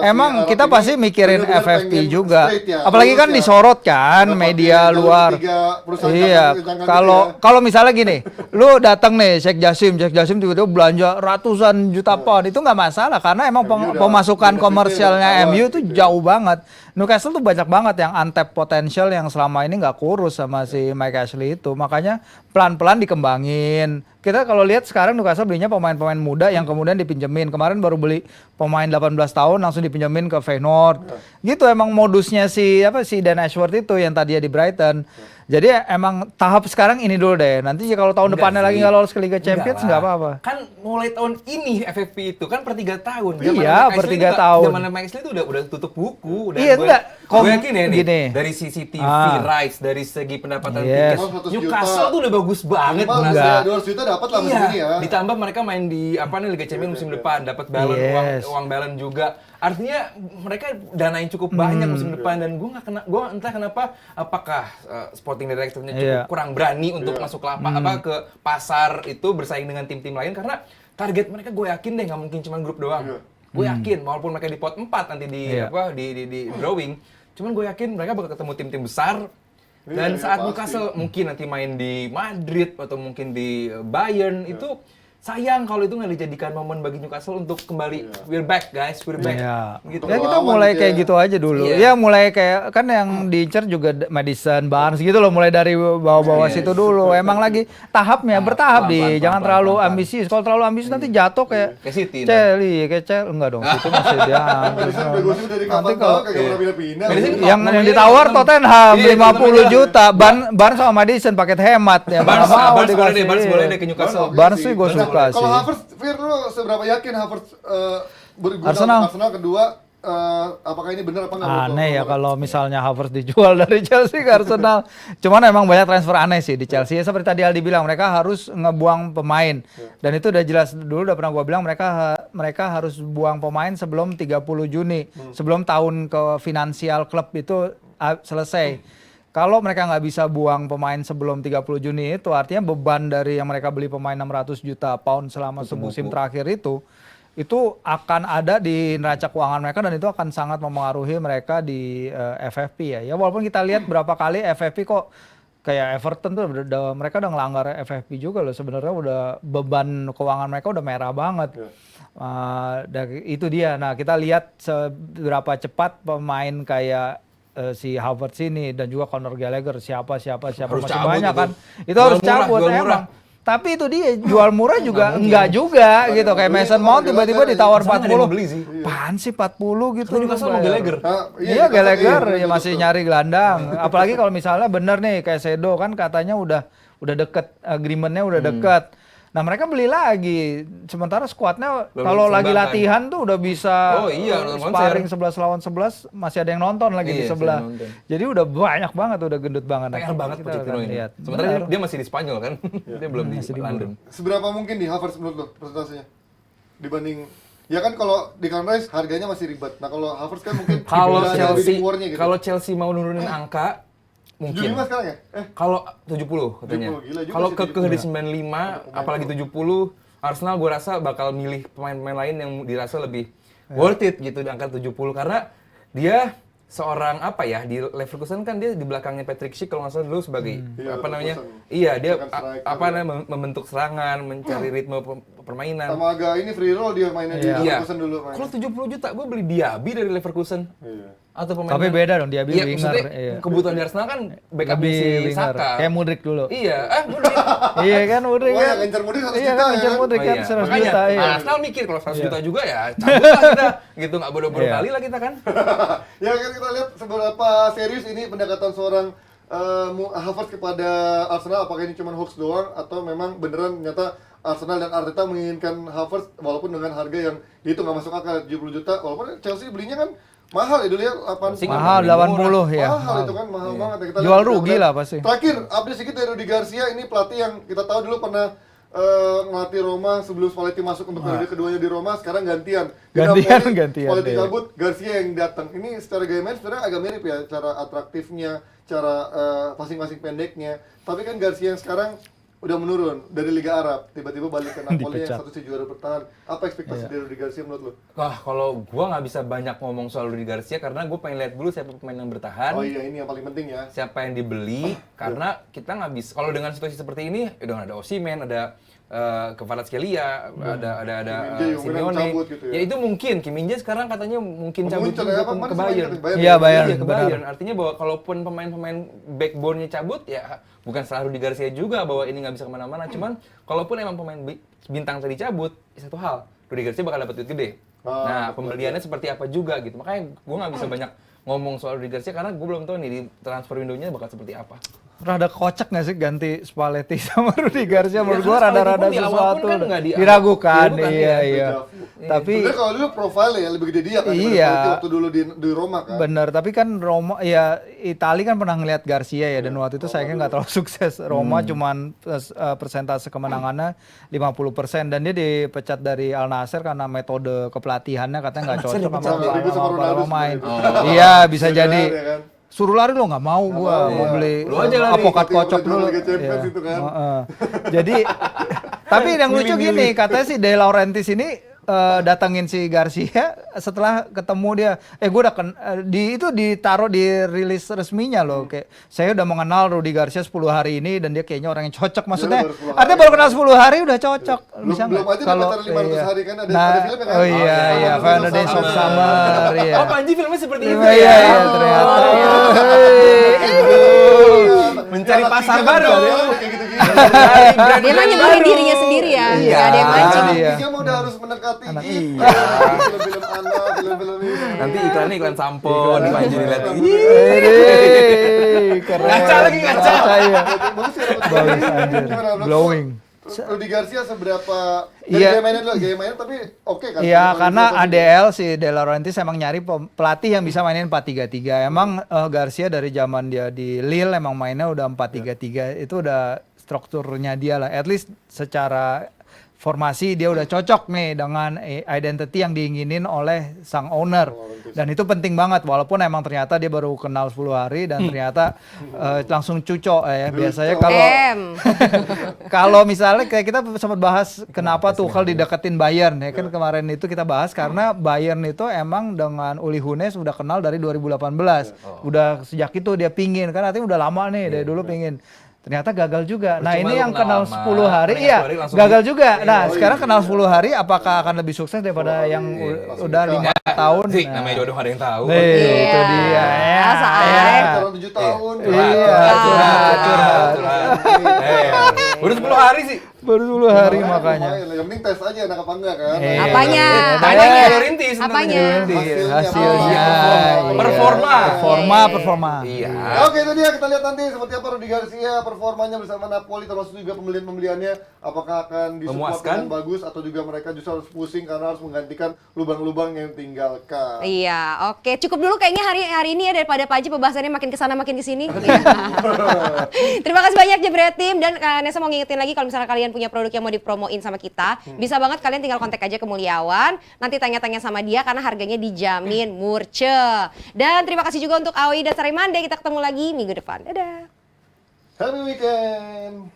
Emang kita pasti mikirin FFP juga. Apalagi kan disorot kan media luar. Iya. Kalau misalnya gini, lu datang nih Sheikh Jassim tiba-tiba belanja ratusan juta pound, itu nggak masalah karena emang pemasukan komersialnya MU itu jauh banget. Newcastle tuh banyak banget yang untapped potential yang selama ini nggak kurus sama si Mike Ashley itu. Makanya pelan-pelan dikembangin. Kita kalau lihat sekarang Newcastle belinya pemain-pemain muda yang kemudian dipinjemin. Kemarin baru beli pemain 18 tahun langsung dipinjemin ke Feyenoord. Gitu emang modusnya si Dan Ashworth itu yang tadinya di Brighton. Jadi emang tahap sekarang ini dulu deh. Nanti kalau tahun depannya lagi nggak lolos ke Liga Champions nggak apa-apa. Kan mulai tahun ini FFP itu kan per 3 tahun. Iya, per 3 tahun. Zaman Mike Ashley itu udah tutup buku. Iya, enggak. Gue yakin ya nih, gini. dari CCTV rights, dari segi pendapatan Yes. tiket, Newcastle tuh udah bagus banget. Minimal Enggak. 200 juta dapat lah musim ini ya. Ditambah mereka main di Liga Champions musim depan, dapat uang balance juga. Artinya mereka dana yang cukup banyak musim depan dan gue entah kenapa apakah sporting directornya cukup kurang berani untuk masuk ke pasar itu bersaing dengan tim-tim lain karena target mereka gue yakin deh nggak mungkin cuma grup doang. Gue yakin walaupun mereka di pot 4 nanti di drawing, cuman gue yakin mereka bakal ketemu tim-tim besar. Dan saat Newcastle mungkin nanti main di Madrid atau mungkin di Bayern itu sayang kalau itu nggak dijadikan momen bagi Newcastle untuk kembali we're back guys, we're back. Gitu. Ya kita mulai kayak gitu aja dulu. Ya mulai kayak kan yang diincar juga Madison, Barnes gitu loh, mulai dari bawah-bawah situ dulu. Emang lagi tahapnya bertahap jangan terlalu ambisius. Kalau terlalu ambisius nanti jatuh kayak City. Kayak enggak dong. Itu masih dia. Nanti kalau kayak pernah pindah-pindah. Yang ditawar Tottenham 50 juta. Barnes sama Madison paket hemat ya. Barnes boleh deh ke Newcastle. Barnes sih gue suka. Kalau Havertz, Fir, lu seberapa yakin Havertz Arsenal kedua, apakah ini benar apa enggak? Aneh ya kalau misalnya Havertz dijual dari Chelsea ke Arsenal. Cuman emang banyak transfer aneh sih di Chelsea. Seperti tadi Aldi bilang, mereka harus ngebuang pemain. Dan itu udah jelas dulu, udah pernah gua bilang mereka harus buang pemain sebelum 30 Juni. Sebelum tahun ke finansial klub itu selesai. Kalau mereka nggak bisa buang pemain sebelum 30 Juni itu artinya beban dari yang mereka beli pemain 600 juta pound selama semusim terakhir itu akan ada di neraca keuangan mereka dan itu akan sangat mempengaruhi mereka di FFP ya. Ya walaupun kita lihat berapa kali FFP kok kayak Everton tuh mereka udah ngelanggar FFP juga loh, sebenarnya udah beban keuangan mereka udah merah banget. Itu dia. Nah, kita lihat seberapa cepat pemain kayak si Havertz ini dan juga Conor Gallagher siapa Harus masih cabut banyak itu. kan. Itu harus cabut emang. Tapi itu dia jual murah juga enggak juga gitu. Kayak Mason Mount tiba-tiba ditawar 40. Apaan sih 40 gitu. Itu Newcastle mau Gallagher. Iya Gallagher ya masih nyari gelandang. Apalagi kalau misalnya bener nih kayak Sedo kan katanya udah deket, agreementnya udah deket. Nah mereka beli lagi, sementara skuadnya kalau lagi latihan tuh udah bisa sparring 11 lawan 11, masih ada yang nonton lagi di sebelah. Jadi udah banyak banget, udah gendut banget. PR banget Pochettino ini. Sementara dia masih di Spanyol kan, dia belum di London. Seberapa mungkin nih Havertz menurut lo presentasinya dibanding? Ya kan kalau di Rice harganya masih ribet. Nah kalau Havertz kan mungkin kalau Chelsea mau nurunin angka mungkin. 75 sekarang ya? Kalau 70 katanya. Kalau kekeh di 95, apalagi 70, Arsenal gue rasa bakal milih pemain-pemain lain yang dirasa lebih worth it gitu di angka 70 karena dia seorang apa ya di Leverkusen kan dia di belakangnya Patrick Schick kalau nggak salah dulu sebagai Iya, apa namanya Leverkusen. iya dia Bukan striker, apa ya. namanya membentuk serangan mencari ritme permainan. Sama agak ini free roll dia mainnya di Iya. Leverkusen dulu. Main. Kalau 70 juta gue beli Diaby dari Leverkusen Iya. atau pemain. Tapi beda dong, Diaby Iya, winger. maksudnya Iya. kebutuhan di Arsenal kan backup Lebih si winger. Saka. Kayak Mudryk dulu. Iya, Mudryk. Iya kan Mudryk Oh, kan. yang ngincer Mudryk 100 Iya juta kan ya ngincer kan? Mudryk kan iya. 100 Makanya juta. Iya. Arsenal mikir kalau 100 Iya. juta juga ya cabut lah kita. Gitu nggak bodoh-bodoh Iya. kali lah kita kan. Ya kan kita lihat seberapa serius ini pendekatan seorang Havertz kepada Arsenal. Apakah ini cuma hoax doang atau memang beneran ternyata Arsenal dan Arteta menginginkan Havertz walaupun dengan harga yang itu nggak masuk akal 70 juta. Walaupun Chelsea belinya kan mahal ya dulu ya 80. Sih, Mahal Murah. 80 ya. Mahal itu kan mahal banget ya. Kita Jual lihat rugi lah pasti. Terakhir update sedikit dari Rudi Garcia, ini pelatih yang kita tahu dulu pernah ngelatih Roma sebelum Spalletti masuk untuk periode keduanya di Roma, sekarang gantian. Gantian, Napoli, gantian, Spalletti iya. cabut, Garcia yang datang. Ini secara gaya main sebenarnya agak mirip ya, cara atraktifnya, cara passing-passing pendeknya. Tapi kan Garcia yang sekarang udah menurun dari Liga Arab, tiba-tiba balik ke Napoli yang Dipecat. statusnya juara bertahan. Apa ekspektasi Iya. dari Rudi Garcia menurut lo? Wah, kalau gua nggak bisa banyak ngomong soal Rudi Garcia karena gue pengen lihat dulu siapa pemain yang bertahan. Oh iya, ini yang paling penting ya. Siapa yang dibeli karena kita nggak bisa kalau dengan situasi seperti ini udah ada Osimhen, ada Kvaratskhelia, ada Kim Min-jae yang Simeone. cabut gitu ya. Ya itu mungkin Kim Min-jae sekarang katanya mungkin cabut Muncul juga ya, apa? ke Mana sih Bayern. mainnya? Iya, Bayern. Iya, ke benar. Bayern. Artinya bahwa kalaupun pemain-pemain backbone-nya cabut ya bukan salah Rudi Garcia juga bahwa ini nggak bisa kemana-mana. Cuman kalaupun emang pemain bintang tadi cabut, satu hal Rudi Garcia bakal dapat duit gede. Nah, betul. pembeliannya seperti apa juga gitu. Makanya gue nggak bisa banyak ngomong soal Rudi Garcia karena gue belum tahu nih di transfer window-nya bakal seperti apa. Rada kocak nggak sih ganti Spalletti sama Rudi Garcia? Menurut gua karena rada-rada Spalletti pun di awal sesuatu. pun kan nggak Diragukan, diragukan, iya ya. iya. Tapi Sebenarnya kalau dulu profile ya lebih gede dia kan daripada Iya. Spalletti waktu dulu di Roma kan. bener, tapi kan Roma ya Itali kan pernah ngelihat Garcia ya dan waktu itu sayangnya nggak terlalu sukses. Roma cuman persentase kemenangannya 50% dan dia dipecat dari Al Nassr karena metode kepelatihannya katanya nggak cocok sama Nggak ribut sama para Ronaldo pemain. sebenarnya. Iya, bisa Iya, jadi. ya kan? Suruh lari lo nggak mau gua mau beli Lu aja lari. apokat Tapi kocok udah dulu. Liga Champions Iya. itu kan. Heeh. Jadi tapi yang lucu gini katanya si De Laurentiis ini datangin si Garcia setelah ketemu dia gue udah itu ditaruh di rilis resminya loh kayak saya udah mengenal Rudi Garcia 10 hari ini dan dia kayaknya orang yang cocok maksudnya baru 10 hari. artinya baru kenal 10 hari udah cocok bisa Belum nggak? aja dia pacaran 500 hari kan ada Nah, filmnya kan? oh iya iya Final Days of Summer iya Oh, Panji filmnya seperti itu iya ya. iya ternyata Mencari Anak pasar tiga baru. kan kayak gitu-gitu. Dia mah nyebelin dirinya sendiri ya, Iya. nggak ada yang mancing. Iya. Dia mau udah harus mendekati Anak gitu. iya. Film-film anak, film-film ini. Nanti iklannya iklan sampo di Panji dilihat. Keren. Ngaca lagi, ngaca. Iya. Bagus ya, Bagus anjir. Gimana, Bro? Glowing. Rudi Garcia seberapa dari Iya. gaya mainnya dulu, gaya mainnya tapi oke kan? Iya, Kalau karena filosofi. ADL si De Laurentiis emang nyari pelatih yang bisa mainin 4-3-3. Emang Garcia dari zaman dia di Lille emang mainnya udah 4-3-3. Itu udah strukturnya dia lah. At least secara formasi dia udah cocok nih dengan identity yang diinginin oleh sang owner. Dan itu penting banget walaupun emang ternyata dia baru kenal 10 hari dan ternyata langsung cucok ya. Biasanya kalau kalau misalnya kayak kita sempat bahas kenapa Tuchel dideketin Bayern ya kan kemarin itu kita bahas karena Bayern itu emang dengan Uli Hoeneß udah kenal dari 2018. Udah sejak itu dia pingin kan artinya udah lama nih dari dulu pingin. Ternyata gagal juga. Nah, Percuma ini lu yang kenal kenal lama, 10 hari paling iya 10 hari langsung gagal di- juga. Nah, Oh, sekarang iya. kenal 10 hari apakah akan lebih sukses daripada yang udah 5 tahun? Sih, Nah. namanya jodoh ada yang tahu. Nih, itu dia ya. Say. Ya. Sekarang 7 tahun. Iya, curhat. Udah 10 hari sih. Baru 10 hari makanya. Lumayan lah. Yang penting tes aja enak apa enggak kan? Apanya? Tanya Apanya? ke Rintis. Apanya? Hasilnya. Oh. Performa. Performa. Iya. Oke, itu dia kita lihat nanti seperti apa Rudi Garcia performanya bersama Napoli termasuk juga pembelian-pembeliannya apakah akan disupport Memuaskan? dengan bagus atau juga mereka justru harus pusing karena harus menggantikan lubang-lubang yang tinggalkan. Iya, oke. Cukup dulu kayaknya hari ini ya daripada Panji pembahasannya makin kesana makin kesini. Iya. Terima kasih banyak Jebret Team dan Nesa mau ngingetin lagi kalau misalnya kalian punya produk yang mau dipromoin sama kita, bisa banget kalian tinggal kontak aja ke Mulyawan, nanti tanya-tanya sama dia karena harganya dijamin murce. Dan terima kasih juga untuk Aoi dan Sarimande, kita ketemu lagi minggu depan. Dadah. Happy weekend.